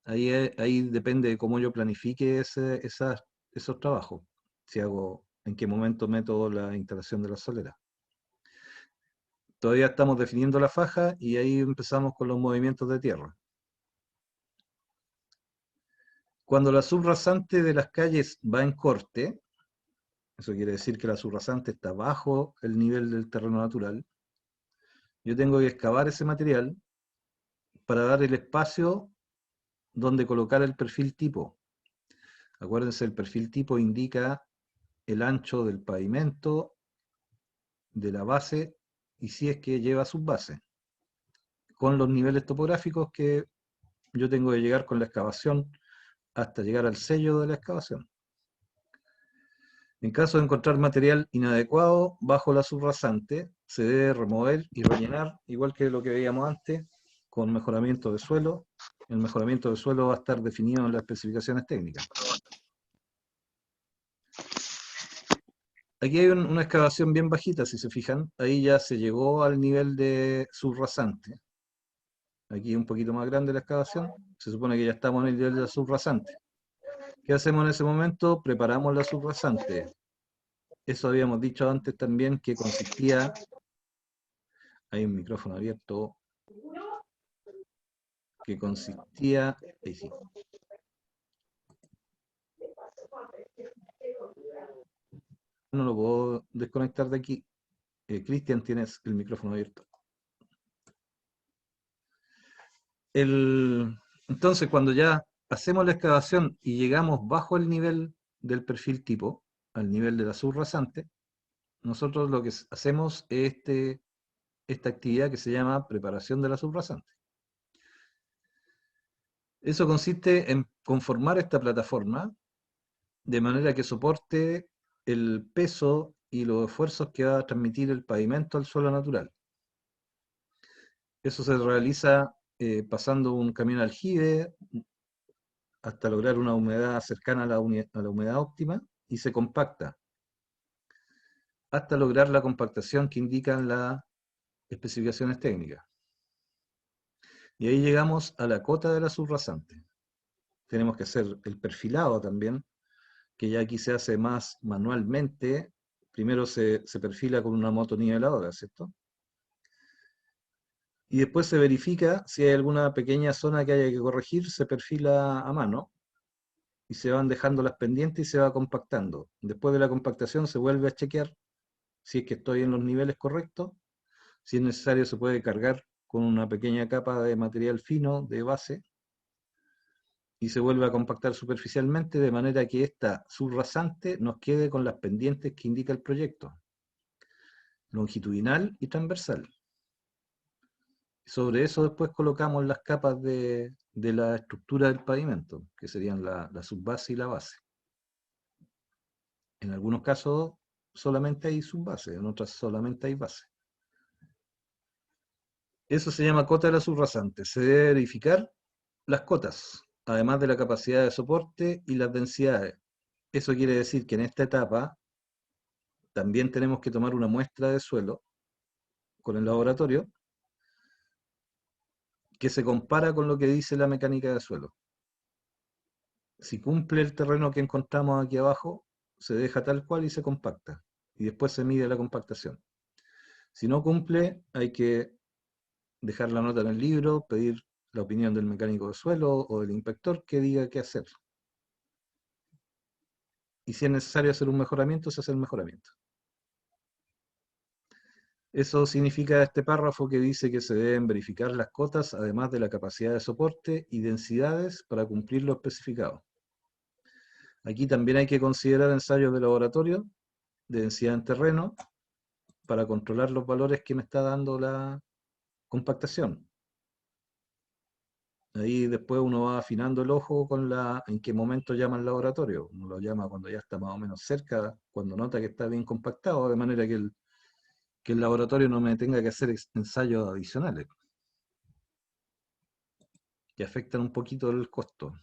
Ahí depende de cómo yo planifique esos trabajos. Si hago, en qué momento meto la instalación de la solera. Todavía estamos definiendo la faja y ahí empezamos con los movimientos de tierra. Cuando la subrasante de las calles va en corte, eso quiere decir que la subrasante está bajo el nivel del terreno natural, yo tengo que excavar ese material para dar el espacio donde colocar el perfil tipo. Acuérdense, el perfil tipo indica el ancho del pavimento, de la base, y si es que lleva subbase, con los niveles topográficos que yo tengo que llegar con la excavación hasta llegar al sello de la excavación. En caso de encontrar material inadecuado bajo la subrasante, se debe remover y rellenar, igual que lo que veíamos antes, con mejoramiento de suelo. El mejoramiento de suelo va a estar definido en las especificaciones técnicas. Aquí hay una excavación bien bajita, si se fijan. Ahí ya se llegó al nivel de subrasante. Aquí un poquito más grande la excavación. Se supone que ya estamos en el nivel de la subrasante. ¿Qué hacemos en ese momento? Preparamos la subrasante. Eso habíamos dicho antes también que consistía... Hay un micrófono abierto. Que consistía... Ahí sí. No lo puedo desconectar de aquí. Cristian, tienes el micrófono abierto. Entonces, cuando ya hacemos la excavación y llegamos bajo el nivel del perfil tipo, al nivel de la subrasante, nosotros lo que hacemos es esta actividad que se llama preparación de la subrasante. Eso consiste en conformar esta plataforma de manera que soporte el peso y los esfuerzos que va a transmitir el pavimento al suelo natural. Eso se realiza pasando un camión aljibe hasta lograr una humedad cercana a la humedad óptima y se compacta hasta lograr la compactación que indican las especificaciones técnicas. Y ahí llegamos a la cota de la subrasante. Tenemos que hacer el perfilado también, que ya aquí se hace más manualmente. Primero se perfila con una motoniveladora, ¿cierto? Y después se verifica si hay alguna pequeña zona que haya que corregir, se perfila a mano y se van dejando las pendientes y se va compactando. Después de la compactación se vuelve a chequear si es que estoy en los niveles correctos. Si es necesario se puede cargar con una pequeña capa de material fino de base y se vuelve a compactar superficialmente de manera que esta subrasante nos quede con las pendientes que indica el proyecto, longitudinal y transversal. Sobre eso después colocamos las capas de la estructura del pavimento, que serían la subbase y la base. En algunos casos solamente hay subbase, en otras solamente hay base. Eso se llama cota de la subrasante. Se debe verificar las cotas, además de la capacidad de soporte y las densidades. Eso quiere decir que en esta etapa también tenemos que tomar una muestra de suelo con el laboratorio que se compara con lo que dice la mecánica de suelo. Si cumple el terreno que encontramos aquí abajo, se deja tal cual y se compacta. Y después se mide la compactación. Si no cumple, hay que dejar la nota en el libro, pedir la opinión del mecánico de suelo o del inspector que diga qué hacer. Y si es necesario hacer un mejoramiento, se hace el mejoramiento. Eso significa este párrafo que dice que se deben verificar las cotas, además de la capacidad de soporte y densidades para cumplir lo especificado. Aquí también hay que considerar ensayos de laboratorio, de densidad en terreno, para controlar los valores que me está dando la compactación. Ahí después uno va afinando el ojo con en qué momento llama al laboratorio. Uno lo llama cuando ya está más o menos cerca, cuando nota que está bien compactado, de manera que el laboratorio no me tenga que hacer ensayos adicionales, que afectan un poquito el costo.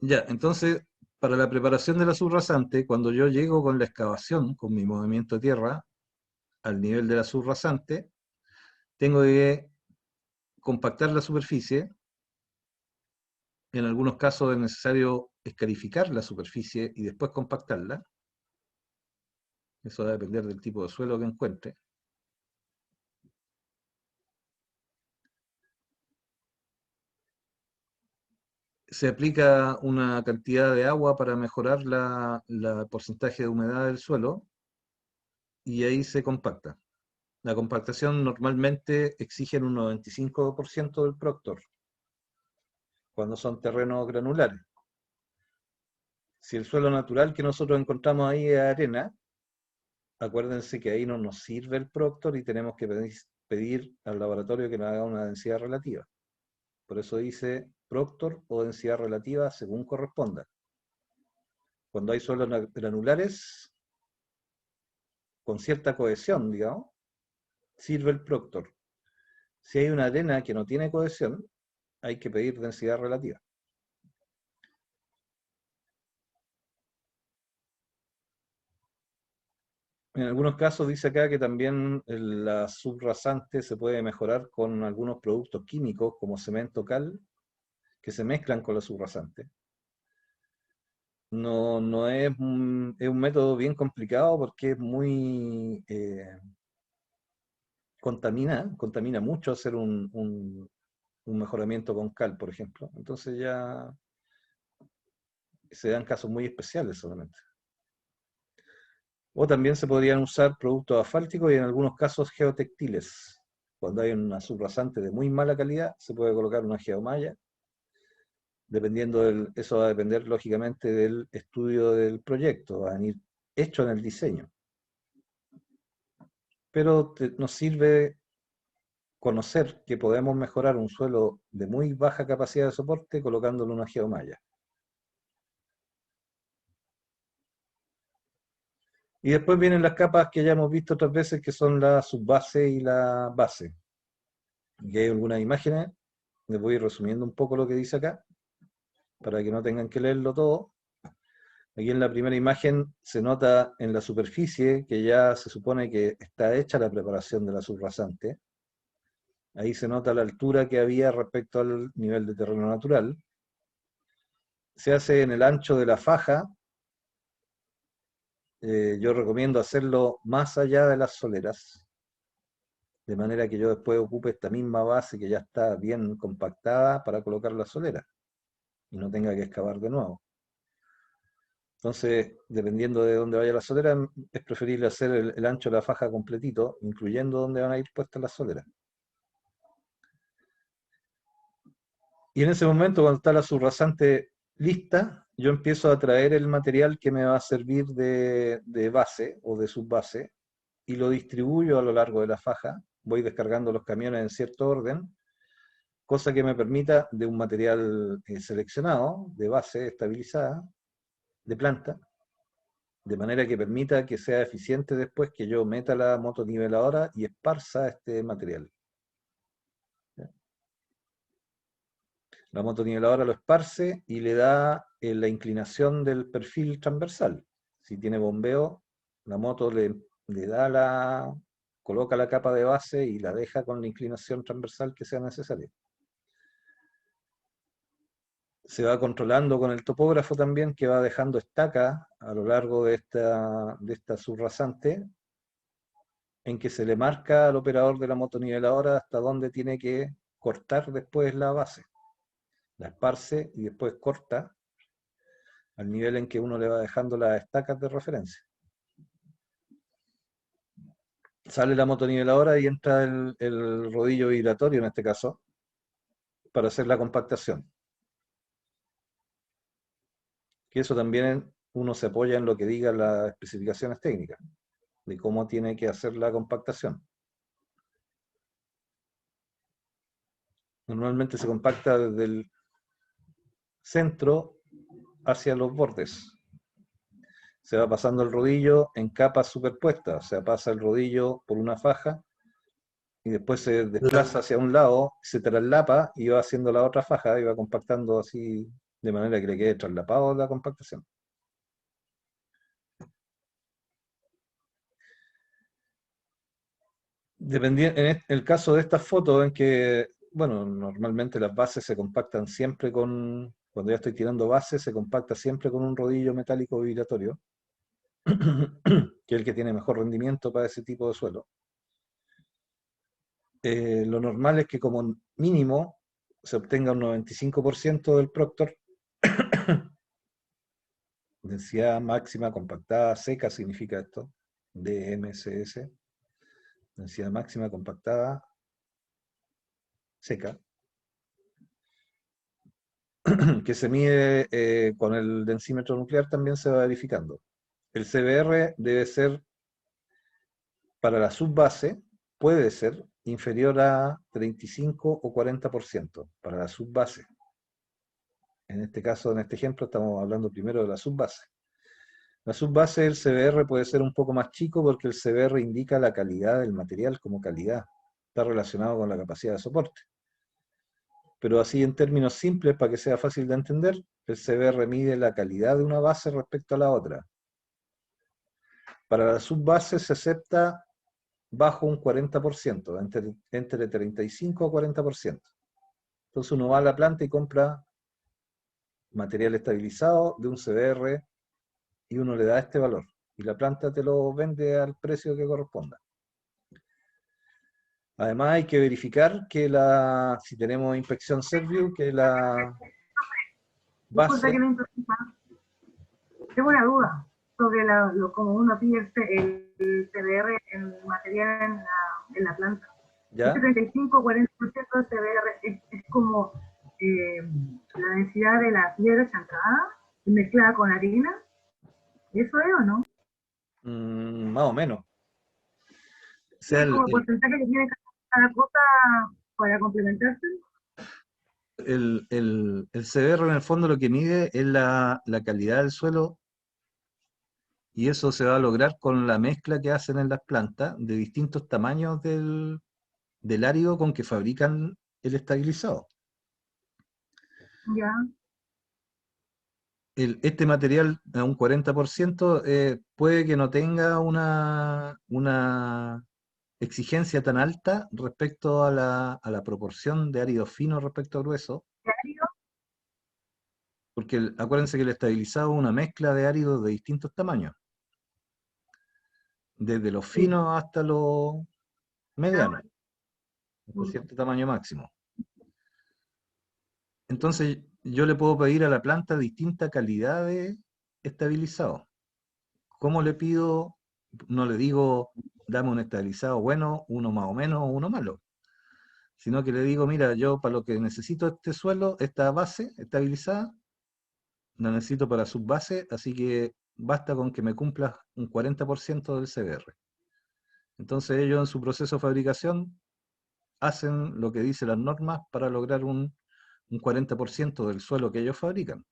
Ya, entonces, para la preparación de la subrasante, cuando yo llego con la excavación, con mi movimiento de tierra, al nivel de la subrasante, tengo que compactar la superficie. En algunos casos es necesario escarificar la superficie y después compactarla. Eso va a depender del tipo de suelo que encuentre. Se aplica una cantidad de agua para mejorar la porcentaje de humedad del suelo y ahí se compacta. La compactación normalmente exige un 95% del proctor, cuando son terrenos granulares. Si el suelo natural que nosotros encontramos ahí es arena, acuérdense que ahí no nos sirve el proctor y tenemos que pedir al laboratorio que nos haga una densidad relativa. Por eso dice proctor o densidad relativa según corresponda. Cuando hay suelos granulares, con cierta cohesión, digamos, sirve el proctor. Si hay una arena que no tiene cohesión, hay que pedir densidad relativa. En algunos casos dice acá que también la subrasante se puede mejorar con algunos productos químicos como cemento cal, que se mezclan con la subrasante. No es es un método bien complicado porque es muy contamina mucho hacer un mejoramiento con cal, por ejemplo. Entonces ya se dan casos muy especiales solamente. O también se podrían usar productos asfálticos y en algunos casos geotextiles. Cuando hay una subrasante de muy mala calidad, se puede colocar una geomalla. Eso va a depender lógicamente del estudio del proyecto, va a venir hecho en el diseño. Pero nos sirve conocer que podemos mejorar un suelo de muy baja capacidad de soporte colocándole una geomalla. Y después vienen las capas que ya hemos visto otras veces, que son la subbase y la base. Y hay algunas imágenes, les voy a ir resumiendo un poco lo que dice acá, para que no tengan que leerlo todo. Aquí en la primera imagen se nota en la superficie que ya se supone que está hecha la preparación de la subrasante. Ahí se nota la altura que había respecto al nivel de terreno natural. Se hace en el ancho de la faja. Yo recomiendo hacerlo más allá de las soleras, de manera que yo después ocupe esta misma base que ya está bien compactada para colocar la solera y no tenga que excavar de nuevo. Entonces, dependiendo de dónde vaya la solera, es preferible hacer el ancho de la faja completito, incluyendo dónde van a ir puestas las soleras. Y en ese momento, cuando está la subrasante lista, yo empiezo a traer el material que me va a servir de base o de subbase y lo distribuyo a lo largo de la faja. Voy descargando los camiones en cierto orden, cosa que me permita de un material seleccionado, de base estabilizada, de planta, de manera que permita que sea eficiente después que yo meta la motoniveladora y esparza este material. La motoniveladora lo esparce y le da la inclinación del perfil transversal. Si tiene bombeo, la moto le da coloca la capa de base y la deja con la inclinación transversal que sea necesaria. Se va controlando con el topógrafo también, que va dejando estacas a lo largo de esta subrasante, en que se le marca al operador de la motoniveladora hasta dónde tiene que cortar después la base. La esparce y después corta al nivel en que uno le va dejando las estacas de referencia. Sale la motoniveladora y entra el rodillo vibratorio en este caso, para hacer la compactación. Que eso también uno se apoya en lo que digan las especificaciones técnicas, de cómo tiene que hacer la compactación. Normalmente se compacta desde el centro hacia los bordes. Se va pasando el rodillo en capas superpuestas, o sea, pasa el rodillo por una faja y después se desplaza hacia un lado, se traslapa y va haciendo la otra faja y va compactando así de manera que le quede traslapado la compactación. En el caso de estas fotos en que, bueno, normalmente las bases se compactan siempre cuando ya estoy tirando bases, se compacta siempre con un rodillo metálico vibratorio, que es el que tiene mejor rendimiento para ese tipo de suelo. Lo normal es que como mínimo se obtenga un 95% del Proctor, densidad máxima compactada seca significa esto, DMCS, densidad máxima compactada seca, que se mide con el densímetro nuclear, también se va verificando. El CBR debe ser, para la subbase, puede ser inferior a 35 o 40% para la subbase. En este caso, en este ejemplo, estamos hablando primero de la subbase. La subbase del CBR puede ser un poco más chico porque el CBR indica la calidad del material como calidad. Está relacionado con la capacidad de soporte. Pero así en términos simples, para que sea fácil de entender, el CBR mide la calidad de una base respecto a la otra. Para la subbase se acepta bajo un 40%, entre 35 a 40%. Entonces uno va a la planta y compra material estabilizado de un CBR y uno le da este valor. Y la planta te lo vende al precio que corresponda. Además hay que verificar que si tenemos inspección Serviu, que la Disculpa base... que me interrumpa. Tengo una duda sobre como uno pide el CBR en material en la planta. ¿Ya? Este 35-40% del CBR es como la densidad de la piedra chancada mezclada con arena. ¿Eso es o no? Más o menos. O Sí, sea, como porcentaje que tiene cada cosa para complementarse. el CBR en el fondo lo que mide es la calidad del suelo, y eso se va a lograr con la mezcla que hacen en las plantas de distintos tamaños del árido con que fabrican el estabilizado. Ya. Este material a un 40% puede que no tenga una exigencia tan alta respecto a la proporción de árido fino respecto a grueso, ¿Diario? porque acuérdense que el estabilizado es una mezcla de áridos de distintos tamaños, desde los Sí. finos hasta los medianos, hasta Mm. cierto tamaño máximo. Entonces yo le puedo pedir a la planta distinta calidad de estabilizado. ¿Cómo le pido? No le digo, dame un estabilizado bueno, uno más o menos, uno malo, sino que le digo, mira, yo para lo que necesito este suelo, esta base estabilizada, la necesito para subbase, así que basta con que me cumpla un 40% del CBR. Entonces ellos en su proceso de fabricación hacen lo que dicen las normas para lograr un 40% del suelo que ellos fabrican.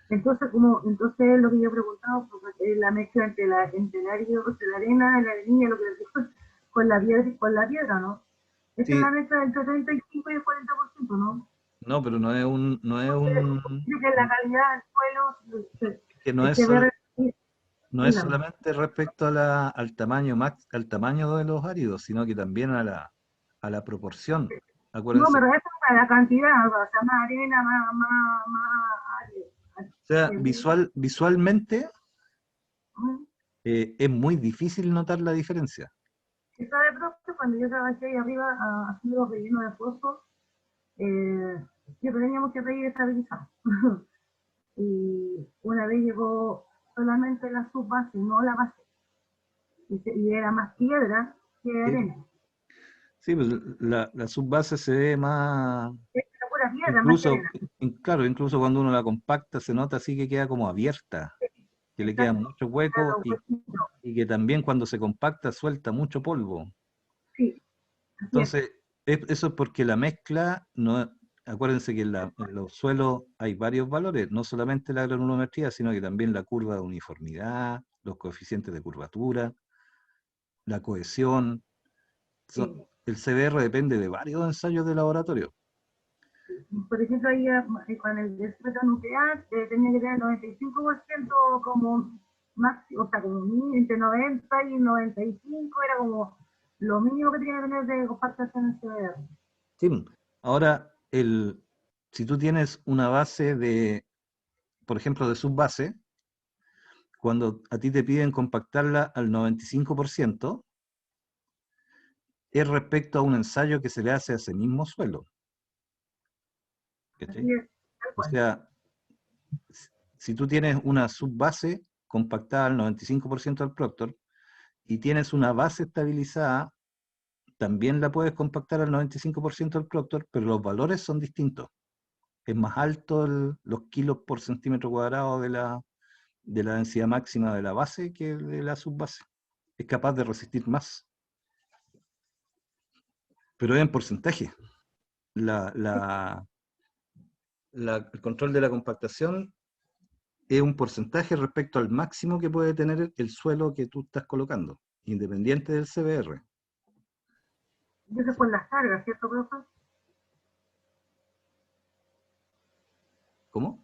Entonces, entonces lo que yo he preguntado, porque es la mezcla entre el árido, la arena, la arenilla, lo que les dijo, con la piedra, ¿no? Esa es la Sí, mezcla del 35 y el 40%, ¿no? no, pero no es Dice que la calidad del suelo que no es se ve. no es Dígame. solamente respecto al tamaño al tamaño de los áridos, sino que también a la proporción. No, me Acuérdense. refiero a la cantidad, o sea, más arena, más árido. O sea, visualmente es muy difícil notar la diferencia. Esa de pronto, cuando yo trabajé ahí arriba haciendo los rellenos de pozos, siempre teníamos que pedir estabilizado. Y una vez llegó solamente la subbase, no la base. Y era más piedra que Sí, arena. sí, pues la subbase se ve más, Era pura piedra, más que incluso, arena. claro, incluso cuando uno la compacta se nota así que queda como abierta, que le quedan Exacto. muchos Era huecos los huesitos. y que también cuando se compacta suelta mucho polvo. Sí, así es. Entonces, eso es porque la mezcla, no, acuérdense que en los suelos hay varios valores, no solamente la granulometría, sino que también la curva de uniformidad, los coeficientes de curvatura, la cohesión. Sí. El CBR depende de varios ensayos de laboratorio. Por ejemplo, ahí con el despeto nuclear tenía que tener 95% como máximo, o sea, como entre 90 y 95 era como lo mínimo que tenía que tener de compactación en CBR. Sí. Ahora, si tú tienes una base por ejemplo, de subbase, cuando a ti te piden compactarla al 95%, es respecto a un ensayo que se le hace a ese mismo suelo. Así ¿Cachai? es, tal O cual. sea, si tú tienes una subbase compactada al 95% del Proctor y tienes una base estabilizada, también la puedes compactar al 95% del Proctor, pero los valores son distintos. Es más alto los kilos por centímetro cuadrado de la densidad máxima de la base que de la subbase. Es capaz de resistir más, pero es en porcentaje. El control de la compactación es un porcentaje respecto al máximo que puede tener el suelo que tú estás colocando, independiente del CBR. Y eso es por las cargas, ¿cierto, profe? ¿Cómo?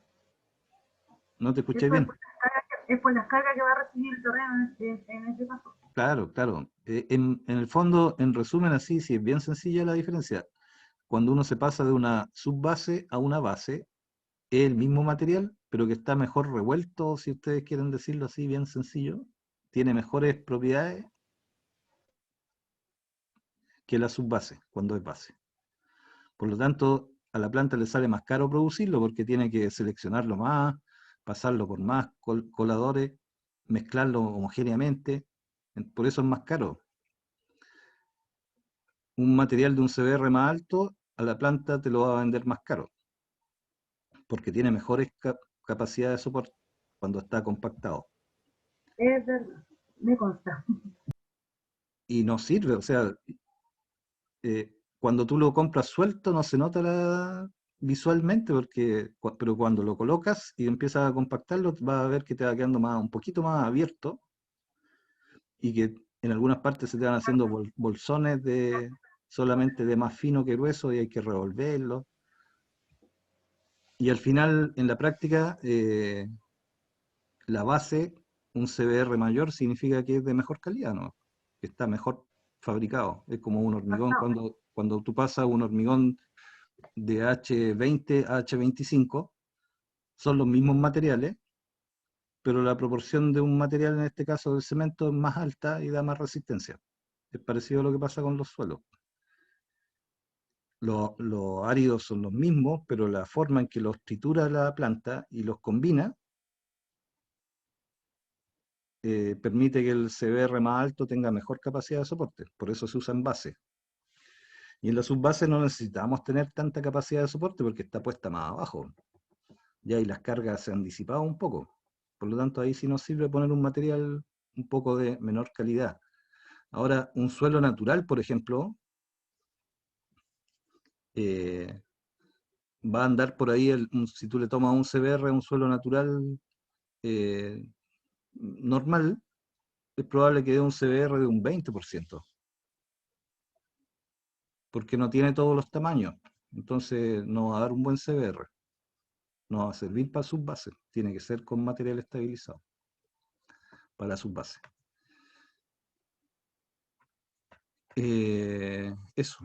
No te escuché Eso es bien. por las cargas es por las cargas que va a recibir el terreno en este caso. Claro, claro. En el fondo, en resumen, así, sí es bien sencilla la diferencia. Cuando uno se pasa de una subbase a una base, es el mismo material, pero que está mejor revuelto, si ustedes quieren decirlo así, bien sencillo. Tiene mejores propiedades que la subbase, cuando es base. Por lo tanto, a la planta le sale más caro producirlo porque tiene que seleccionarlo más, pasarlo por más coladores, mezclarlo homogéneamente. Por eso es más caro. Un material de un CBR más alto, a la planta te lo va a vender más caro, porque tiene mejores capacidades de soporte cuando está compactado. Es verdad, me consta. Y no sirve, o sea, cuando tú lo compras suelto no se nota visualmente, pero cuando lo colocas y empiezas a compactarlo, vas a ver que te va quedando un poquito más abierto y que en algunas partes se te van haciendo bolsones solamente de más fino que grueso y hay que revolverlo. Y al final, en la práctica, la base, un CBR mayor, significa que es de mejor calidad, ¿no? Que está mejor fabricado. Es como un hormigón, cuando tú pasas un hormigón de H20 a H25, son los mismos materiales, pero la proporción de un material, en este caso del cemento, es más alta y da más resistencia. Es parecido a lo que pasa con los suelos. Los áridos son los mismos, pero la forma en que los tritura la planta y los combina permite que el CBR más alto tenga mejor capacidad de soporte. Por eso se usa en base. Y en la subbase no necesitamos tener tanta capacidad de soporte porque está puesta más abajo. Ya ahí las cargas se han disipado un poco. Por lo tanto, ahí sí nos sirve poner un material un poco de menor calidad. Ahora, un suelo natural, por ejemplo, eh, va a andar por ahí, si tú le tomas un CBR a un suelo natural eh, normal, es probable que dé un CBR de un 20%, porque no tiene todos los tamaños. Entonces no va a dar un buen CBR. No va a servir para subbase. Tiene que ser con material estabilizado para subbase. Eso.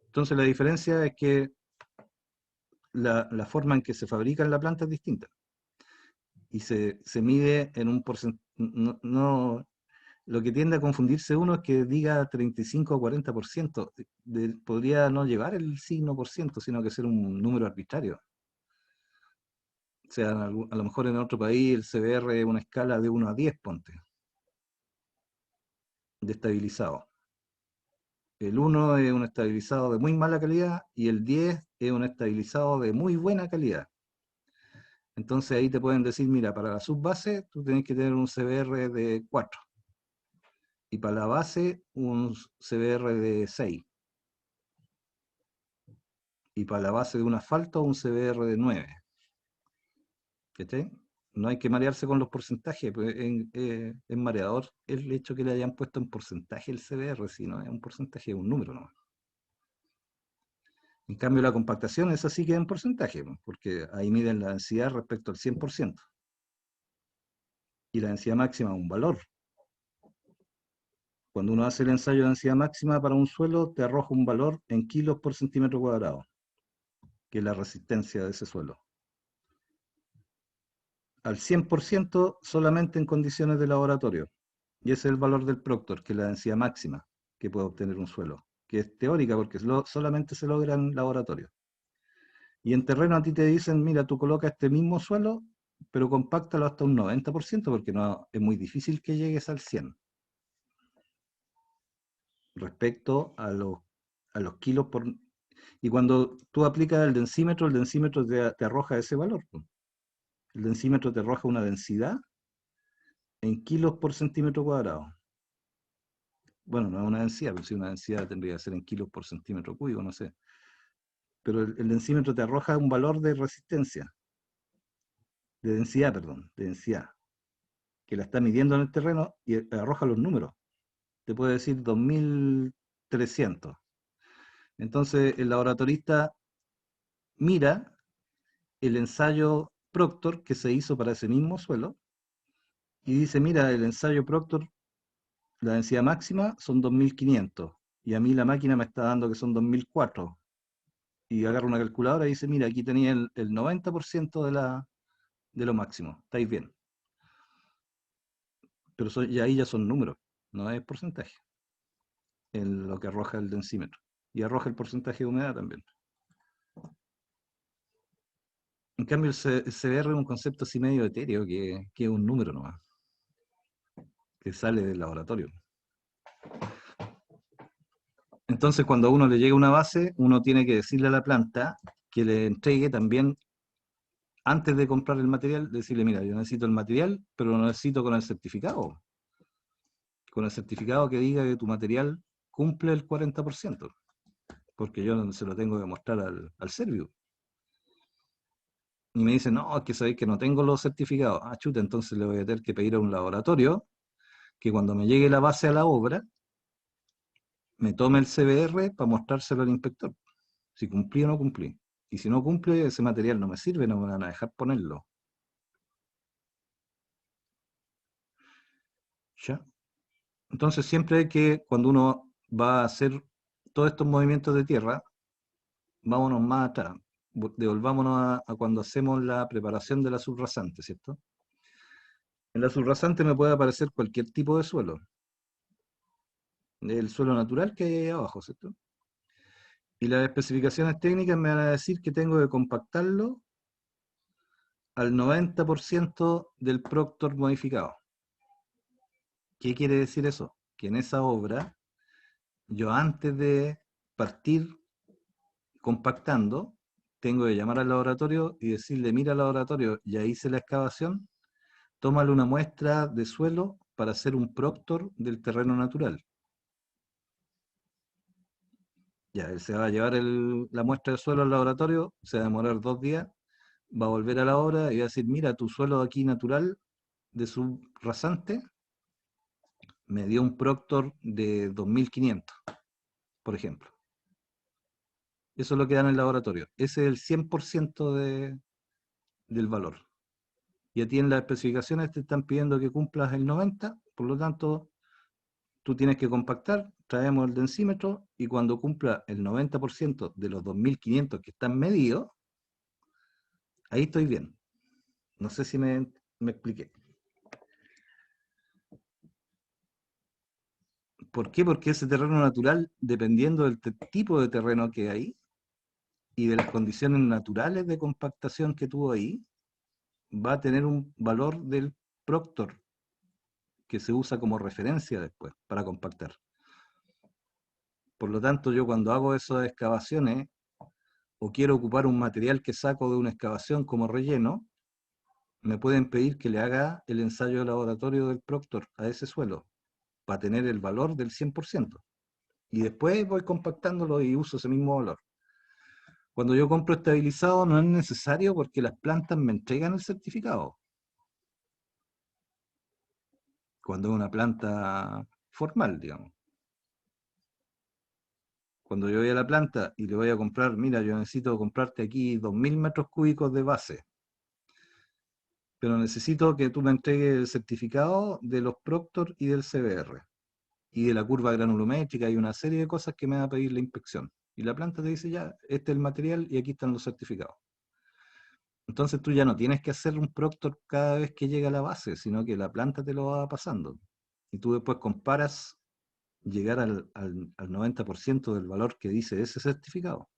Entonces la diferencia es que la forma en que se fabrica en la planta es distinta. Y se mide en un porcentaje. Lo que tiende a confundirse uno es que diga 35 o 40%. Podría no llevar el signo por ciento, sino que ser un número arbitrario. O sea, a lo mejor en otro país el CBR es una escala de 1 a 10, ponte, de estabilizado. El 1 es un estabilizado de muy mala calidad y el 10 es un estabilizado de muy buena calidad. Entonces ahí te pueden decir, mira, para la subbase tú tienes que tener un CBR de 4 y para la base un CBR de 6 y para la base de un asfalto un CBR de 9. ¿Cachai? No hay que marearse con los porcentajes, pues es mareador el hecho que le hayan puesto en porcentaje el CBR, si no es un porcentaje, es un número, ¿no? En cambio, la compactación, esa sí queda en porcentaje, porque ahí miden la densidad respecto al 100%. Y la densidad máxima es un valor. Cuando uno hace el ensayo de densidad máxima para un suelo, te arroja un valor en kilos por centímetro cuadrado, que es la resistencia de ese suelo. Al 100% solamente en condiciones de laboratorio. Y ese es el valor del Proctor, que es la densidad máxima que puede obtener un suelo, que es teórica porque solamente se logra en laboratorio. Y en terreno a ti te dicen, mira, tú colocas este mismo suelo, pero compáctalo hasta un 90%, porque no, es muy difícil que llegues al 100%. Respecto a los kilos por... Y cuando tú aplicas el densímetro te arroja ese valor. El densímetro te arroja una densidad en kilos por centímetro cuadrado. Bueno, no es una densidad, pero si una densidad tendría que ser en kilos por centímetro cúbico, no sé. Pero el densímetro te arroja un valor de resistencia, de densidad, perdón, de densidad, que la está midiendo en el terreno y arroja los números. Te puede decir 2300. Entonces el laboratorista mira el ensayo Proctor que se hizo para ese mismo suelo y dice, mira, el ensayo Proctor, la densidad máxima son 2500 y a mí la máquina me está dando que son 2004. Y agarra una calculadora y dice, mira, aquí tenía el 90% de lo máximo, estáis bien. Pero y ahí ya son números, no es porcentaje, en lo que arroja el densímetro. Y arroja el porcentaje de humedad también. En cambio, el CBR es un concepto así medio etéreo, que es un número nomás, que sale del laboratorio. Entonces, cuando a uno le llega una base, uno tiene que decirle a la planta que le entregue también, antes de comprar el material, decirle, mira, yo necesito el material, pero lo necesito con el certificado. Con el certificado que diga que tu material cumple el 40%, porque yo no se lo tengo que mostrar al Serviu. Y me dicen, no, es que sabéis que no tengo los certificados. Ah, chuta, entonces le voy a tener que pedir a un laboratorio que cuando me llegue la base a la obra, me tome el CBR para mostrárselo al inspector. Si cumplí o no cumplí. Y si no cumple, ese material no me sirve, no me van a dejar ponerlo. ¿Ya? Entonces siempre hay que, cuando uno va a hacer todos estos movimientos de tierra, vámonos más atrás. Devolvámonos a cuando hacemos la preparación de la subrasante, ¿cierto? En la subrasante me puede aparecer cualquier tipo de suelo. El suelo natural que hay ahí abajo, ¿cierto? Y las especificaciones técnicas me van a decir que tengo que compactarlo al 90% del Proctor modificado. ¿Qué quiere decir eso? Que en esa obra, yo antes de partir compactando, tengo que llamar al laboratorio y decirle, mira laboratorio, ya hice la excavación, tómale una muestra de suelo para hacer un Proctor del terreno natural. Ya, él se va a llevar la muestra de suelo al laboratorio, se va a demorar 2 días, va a volver a la obra y va a decir, mira, tu suelo aquí natural de subrasante me dio un Proctor de 2500, por ejemplo. Eso es lo que da en el laboratorio. Ese es el 100% del valor. Y a ti en las especificaciones te están pidiendo que cumplas el 90%, por lo tanto, tú tienes que compactar, traemos el densímetro, y cuando cumpla el 90% de los 2500 que están medidos, ahí estoy bien. No sé si me expliqué. ¿Por qué? Porque ese terreno natural, dependiendo del tipo de terreno que hay y de las condiciones naturales de compactación que tuvo ahí, va a tener un valor del Proctor que se usa como referencia después para compactar. Por lo tanto, yo cuando hago esas excavaciones o quiero ocupar un material que saco de una excavación como relleno, me pueden pedir que le haga el ensayo de laboratorio del Proctor a ese suelo para tener el valor del 100%. Y después voy compactándolo y uso ese mismo valor. Cuando yo compro estabilizado no es necesario porque las plantas me entregan el certificado. Cuando es una planta formal, digamos. Cuando yo voy a la planta y le voy a comprar, mira, yo necesito comprarte aquí 2000 metros cúbicos de base, pero necesito que tú me entregues el certificado de los Proctor y del CBR, y de la curva granulométrica y una serie de cosas que me va a pedir la inspección. Y la planta te dice, ya, este es el material y aquí están los certificados. Entonces tú ya no tienes que hacer un Proctor cada vez que llega a la base, sino que la planta te lo va pasando. Y tú después comparas llegar al 90% del valor que dice ese certificado.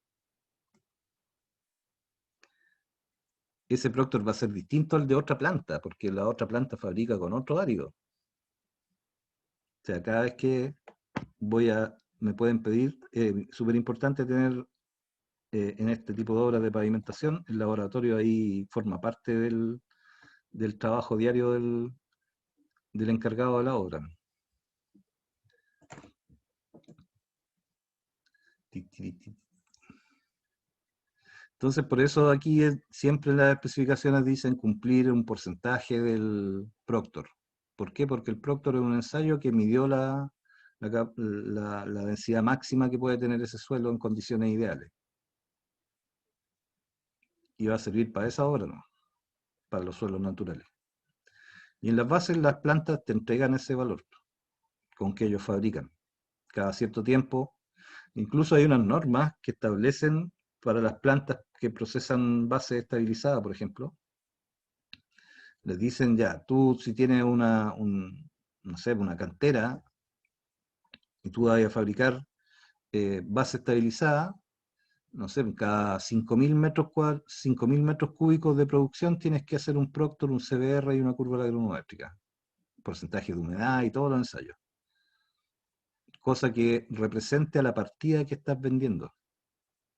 Ese Proctor va a ser distinto al de otra planta, porque la otra planta fabrica con otro árido. O sea, cada vez que me pueden pedir, súper importante tener en este tipo de obras de pavimentación, el laboratorio ahí forma parte del trabajo diario del encargado de la obra. Entonces, por eso aquí siempre las especificaciones dicen cumplir un porcentaje del Proctor. ¿Por qué? Porque el Proctor es un ensayo que midió la densidad máxima que puede tener ese suelo en condiciones ideales. Y va a servir para esa obra, ¿no? para los suelos naturales. Y en las bases las plantas te entregan ese valor con que ellos fabrican. Cada cierto tiempo, incluso hay unas normas que establecen para las plantas que procesan base estabilizada, por ejemplo. Les dicen ya, tú si tienes no sé, una cantera y tú vas a fabricar base estabilizada, no sé, cada 5.000 metros cúbicos de producción tienes que hacer un Proctor, un CBR y una curva granulométrica, porcentaje de humedad y todos los ensayos. Cosa que represente a la partida que estás vendiendo.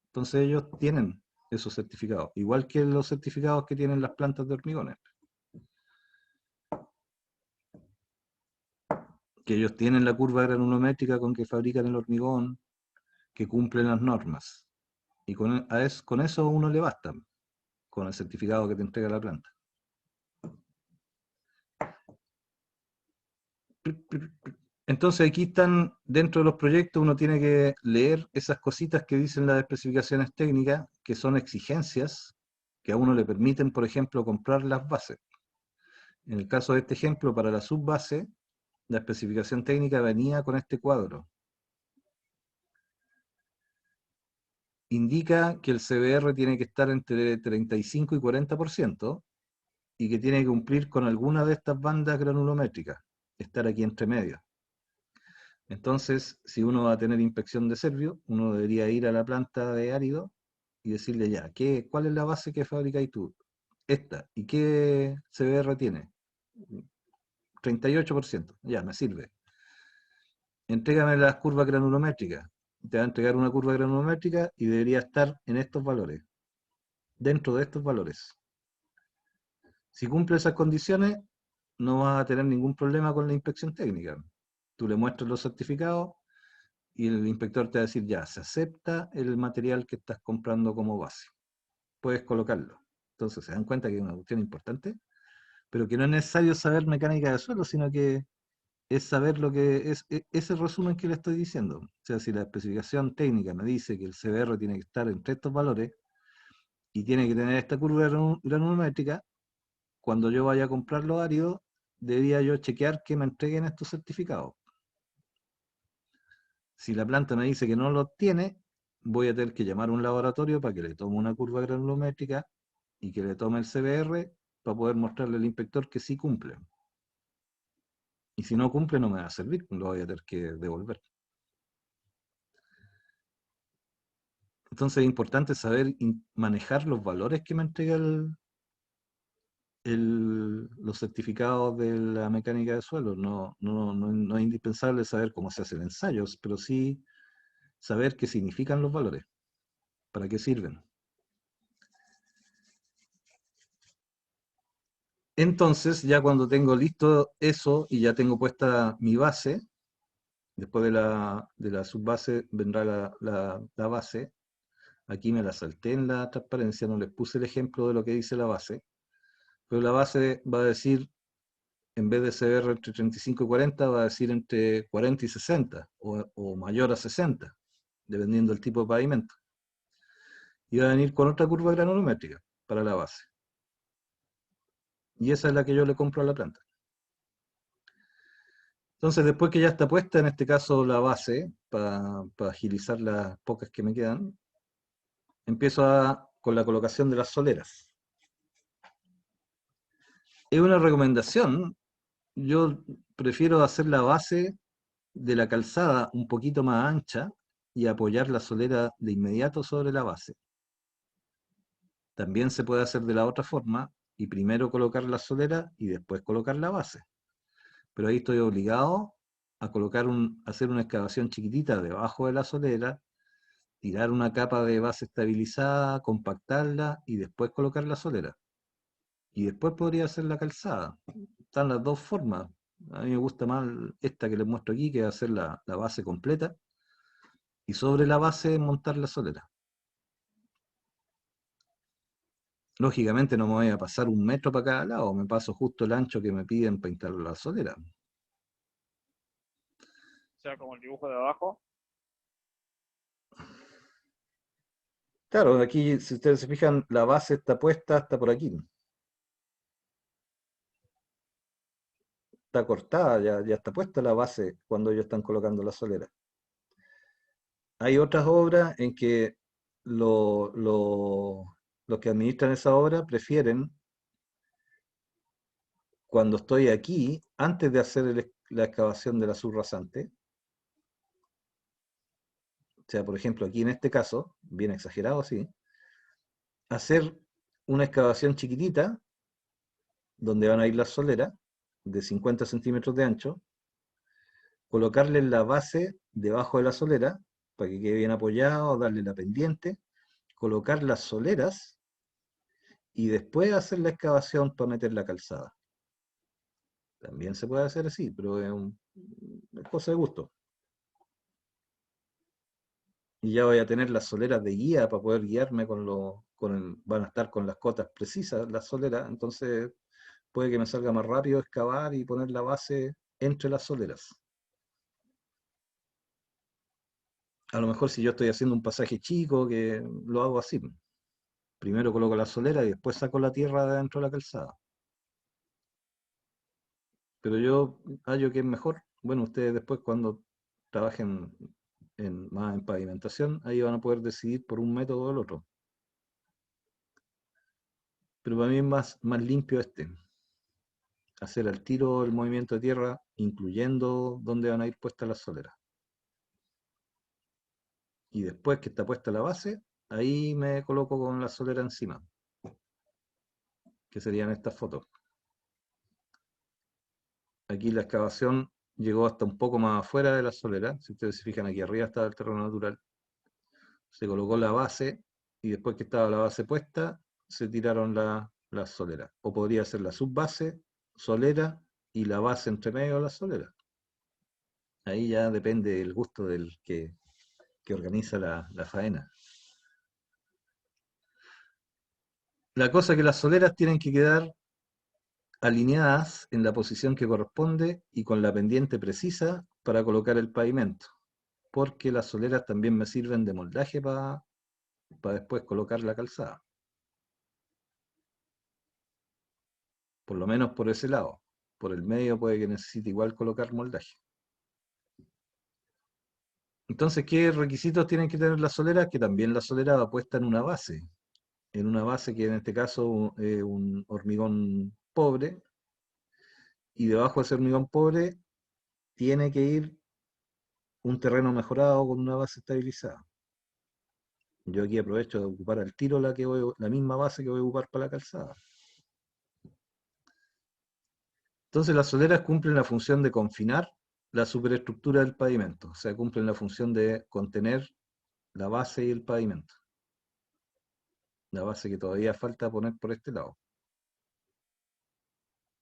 Entonces ellos tienen esos certificados, igual que los certificados que tienen las plantas de hormigones. Que ellos tienen la curva granulométrica con que fabrican el hormigón, que cumplen las normas. Y con eso uno le basta, con el certificado que te entrega la planta. Entonces aquí están, dentro de los proyectos, uno tiene que leer esas cositas que dicen las especificaciones técnicas, que son exigencias, que a uno le permiten, por ejemplo, comprar las bases. En el caso de este ejemplo, para la subbase, la especificación técnica venía con este cuadro. Indica que el CBR tiene que estar entre 35 y 40% y que tiene que cumplir con alguna de estas bandas granulométricas, estar aquí entre medio. Entonces, si uno va a tener inspección de Servio, uno debería ir a la planta de árido y decirle ya, ¿cuál es la base que fabricáis tú? Esta. ¿Y qué CBR tiene? 38%. Ya, me sirve. Entrégame las curvas granulométricas. Te va a entregar una curva granulométrica y debería estar en estos valores, dentro de estos valores. Si cumple esas condiciones, no vas a tener ningún problema con la inspección técnica. Tú le muestras los certificados y el inspector te va a decir, ya, se acepta el material que estás comprando como base. Puedes colocarlo. Entonces se dan cuenta que es una cuestión importante, pero que no es necesario saber mecánica de suelo, sino que es saber lo que es ese resumen que le estoy diciendo. O sea, si la especificación técnica me dice que el CBR tiene que estar entre estos valores y tiene que tener esta curva granulométrica, cuando yo vaya a comprar los áridos, debería yo chequear que me entreguen estos certificados. Si la planta me dice que no los tiene, voy a tener que llamar a un laboratorio para que le tome una curva granulométrica y que le tome el CBR para poder mostrarle al inspector que sí cumple. Y si no cumple, no me va a servir, lo voy a tener que devolver. Entonces es importante saber manejar los valores que me entrega los certificados de la mecánica de suelo. No es indispensable saber cómo se hacen ensayos, pero sí saber qué significan los valores, para qué sirven. Entonces, ya cuando tengo listo eso y ya tengo puesta mi base, después de la subbase vendrá la base. Aquí me la salté en la transparencia, no les puse el ejemplo de lo que dice la base, pero la base va a decir, en vez de CBR entre 35 y 40, va a decir entre 40 y 60, o mayor a 60, dependiendo del tipo de pavimento. Y va a venir con otra curva granulométrica para la base. Y esa es la que yo le compro a la planta. Entonces, después que ya está puesta, en este caso la base, para agilizar las pocas que me quedan, empiezo con la colocación de las soleras. Es una recomendación. Yo prefiero hacer la base de la calzada un poquito más ancha y apoyar la solera de inmediato sobre la base. También se puede hacer de la otra forma y primero colocar la solera y después colocar la base. Pero ahí estoy obligado a hacer una excavación chiquitita debajo de la solera, tirar una capa de base estabilizada, compactarla y después colocar la solera. Y después podría hacer la calzada. Están las dos formas. A mí me gusta más esta que les muestro aquí, que es hacer la base completa y sobre la base montar la solera. Lógicamente no me voy a pasar 1 metro para cada lado, me paso justo el ancho que me piden para instalar la solera. O sea, como el dibujo de abajo. Claro, aquí si ustedes se fijan, la base está puesta hasta por aquí. está cortada, ya está puesta la base cuando ellos están colocando la solera. Hay otras obras en que los que administran esa obra prefieren, cuando estoy aquí, antes de hacer la excavación de la subrasante, o sea, por ejemplo, aquí en este caso, bien exagerado así, hacer una excavación chiquitita, donde van a ir las soleras, de 50 centímetros de ancho, colocarle la base debajo de la solera, para que quede bien apoyado, darle la pendiente, colocar las soleras, y después hacer la excavación para meter la calzada. También se puede hacer así, pero es cosa de gusto. Y ya voy a tener las soleras de guía para poder guiarme van a estar con las cotas precisas las soleras, entonces puede que me salga más rápido excavar y poner la base entre las soleras. A lo mejor si yo estoy haciendo un pasaje chico, que lo hago así. Primero coloco la solera y después saco la tierra de dentro de la calzada. Pero yo hallo que es mejor. Bueno, ustedes después cuando trabajen más en pavimentación, ahí van a poder decidir por un método o el otro. Pero para mí es más limpio hacer al tiro el movimiento de tierra, incluyendo dónde van a ir puestas las soleras. Y después que está puesta la base, ahí me coloco con la solera encima, que serían estas fotos. Aquí la excavación llegó hasta un poco más afuera de la solera. Si ustedes se fijan, aquí arriba estaba el terreno natural. Se colocó la base y después que estaba la base puesta, se tiraron las soleras. O podría ser la subbase, solera y la base entre medio de la solera. Ahí ya depende del gusto del que organiza la faena. La cosa es que las soleras tienen que quedar alineadas en la posición que corresponde y con la pendiente precisa para colocar el pavimento, porque las soleras también me sirven de moldaje para después colocar la calzada. Por lo menos por ese lado. Por el medio puede que necesite igual colocar moldaje. Entonces, ¿qué requisitos tienen que tener las soleras? Que también la solera va puesta en una base que en este caso es un hormigón pobre, y debajo de ese hormigón pobre tiene que ir un terreno mejorado con una base estabilizada. Yo aquí aprovecho de ocupar al tiro la misma base que voy a ocupar para la calzada. Entonces las soleras cumplen la función de confinar la superestructura del pavimento, o sea, cumplen la función de contener la base y el pavimento. La base que todavía falta poner por este lado.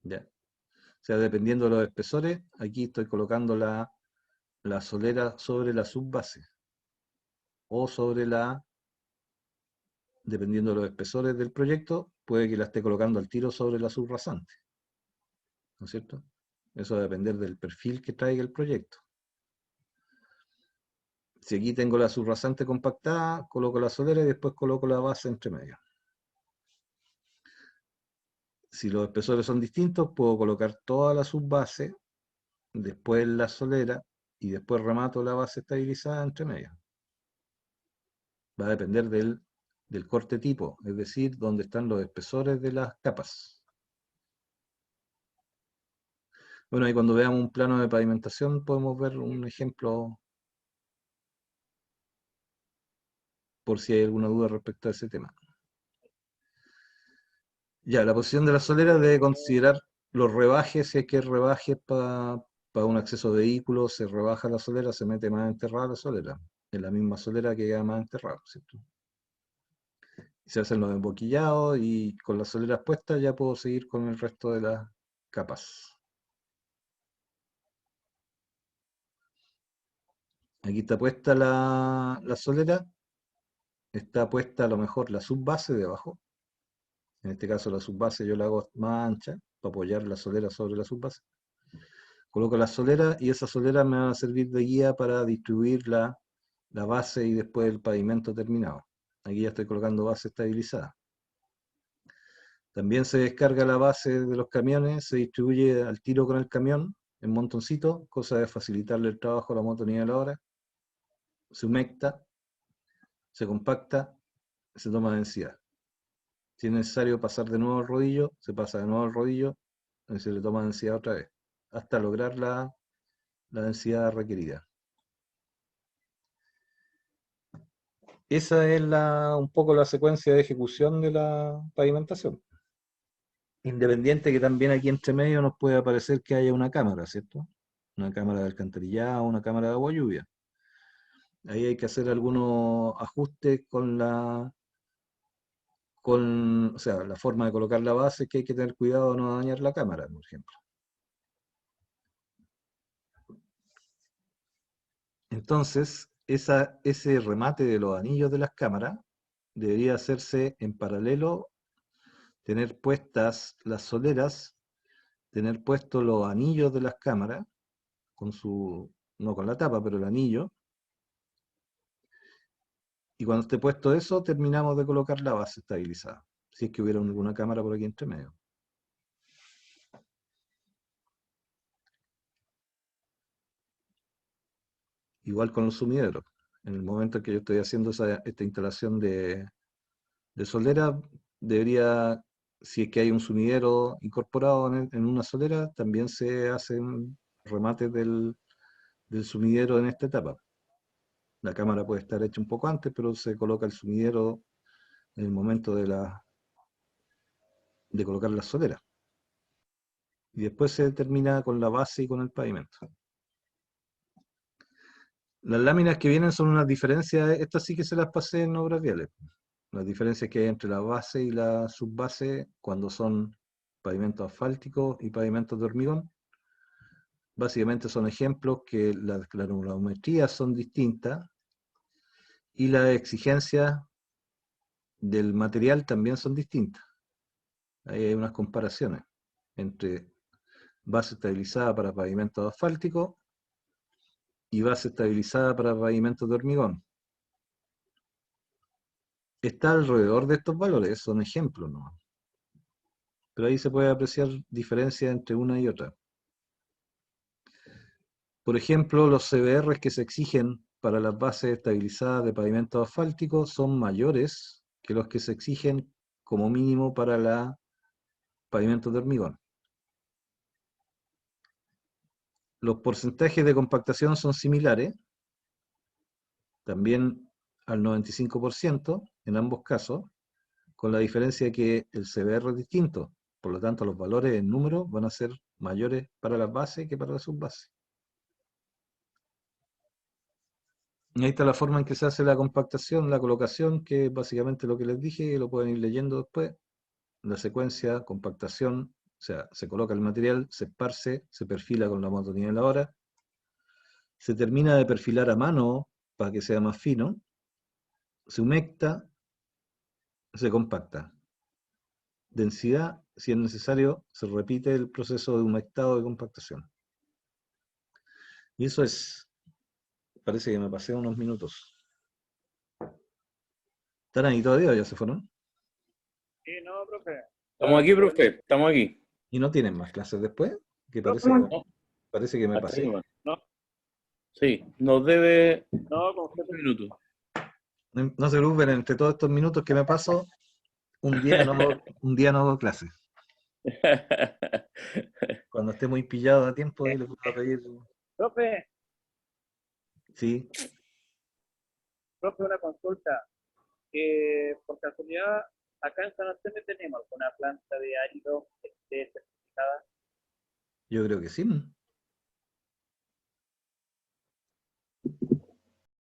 ¿Ya? O sea, dependiendo de los espesores, aquí estoy colocando la solera sobre la subbase, o sobre dependiendo de los espesores del proyecto, puede que la esté colocando al tiro sobre la subrasante. ¿No es cierto? Eso va a depender del perfil que traiga el proyecto. Si aquí tengo la subrasante compactada, coloco la solera y después coloco la base entre medio. Si los espesores son distintos, puedo colocar toda la subbase, después la solera y después remato la base estabilizada entre medio. Va a depender del corte tipo, es decir, dónde están los espesores de las capas. Bueno, ahí cuando veamos un plano de pavimentación podemos ver un ejemplo por si hay alguna duda respecto a ese tema. Ya, la posición de la solera debe considerar los rebajes, si hay que rebajes para un acceso de vehículo, se rebaja la solera, se mete más enterrada la solera, en la misma solera que queda más enterrada, ¿cierto? Se hacen los emboquillados y con las soleras puestas ya puedo seguir con el resto de las capas. Aquí está puesta la solera, está puesta a lo mejor la subbase debajo. En este caso la subbase yo la hago más ancha para apoyar la solera sobre la subbase. Coloco la solera y esa solera me va a servir de guía para distribuir la base y después el pavimento terminado. Aquí ya estoy colocando base estabilizada. También se descarga la base de los camiones, se distribuye al tiro con el camión en montoncito, cosa de facilitarle el trabajo a la moto niveladora. Se humecta, se compacta, se toma densidad. Si es necesario pasar de nuevo el rodillo, se pasa de nuevo el rodillo y se le toma densidad otra vez, hasta lograr la densidad requerida. Esa es un poco la secuencia de ejecución de la pavimentación. Independiente que también aquí entre medio nos puede aparecer que haya una cámara, ¿cierto? Una cámara de alcantarillado, una cámara de agua lluvia. Ahí hay que hacer algunos ajustes con o sea, la forma de colocar la base, que hay que tener cuidado de no dañar la cámara, por ejemplo. Entonces, ese remate de los anillos de las cámaras debería hacerse en paralelo, tener puestas las soleras, tener puestos los anillos de las cámaras, no con la tapa, pero el anillo. Y cuando esté puesto eso, terminamos de colocar la base estabilizada, si es que hubiera alguna cámara por aquí entre medio. Igual con los sumideros. En el momento en que yo estoy haciendo esta instalación de solera, debería, si es que hay un sumidero incorporado en una solera, también se hacen remates del sumidero en esta etapa. La cámara puede estar hecha un poco antes, pero se coloca el sumidero en el momento de colocar la solera. Y después se termina con la base y con el pavimento. Las láminas que vienen son unas diferencias, estas sí que se las pasé en obras viales. Las diferencias que hay entre la base y la subbase cuando son pavimentos asfálticos y pavimentos de hormigón. Básicamente son ejemplos que las granulometrías son distintas y las exigencias del material también son distintas. Ahí hay unas comparaciones entre base estabilizada para pavimentos asfálticos y base estabilizada para pavimentos de hormigón. Está alrededor de estos valores, son ejemplos, ¿no? Pero ahí se puede apreciar diferencias entre una y otra. Por ejemplo, los CBR que se exigen para las bases estabilizadas de pavimentos asfálticos son mayores que los que se exigen como mínimo para los pavimentos de hormigón. Los porcentajes de compactación son similares, también al 95% en ambos casos, con la diferencia de que el CBR es distinto. Por lo tanto, los valores en número van a ser mayores para las bases que para las subbases. Y ahí está la forma en que se hace la compactación, la colocación, que es básicamente lo que les dije, y lo pueden ir leyendo después. La secuencia, compactación, o sea, se coloca el material, se esparce, se perfila con la motoniveladora, se termina de perfilar a mano para que sea más fino, se humecta, se compacta. Densidad, si es necesario, se repite el proceso de humectado y compactación. Y eso es, parece que me pasé unos minutos. ¿Están ahí todavía o ya se fueron? Sí, no, profe. Estamos aquí, profe, estamos aquí. ¿Y no tienen más clases después? Que No, parece que me hasta ahí pasé. nomás. No. Sí, nos debe No, con 4 minutos. No se preocupen, entre todos estos minutos que me paso, un día no hago clases. Cuando esté muy pillado a tiempo, ahí les voy a pedir. Profe, Sí, una consulta. Por casualidad, acá en San Antonio tenemos alguna planta de árido que esté certificada. yo creo que sí.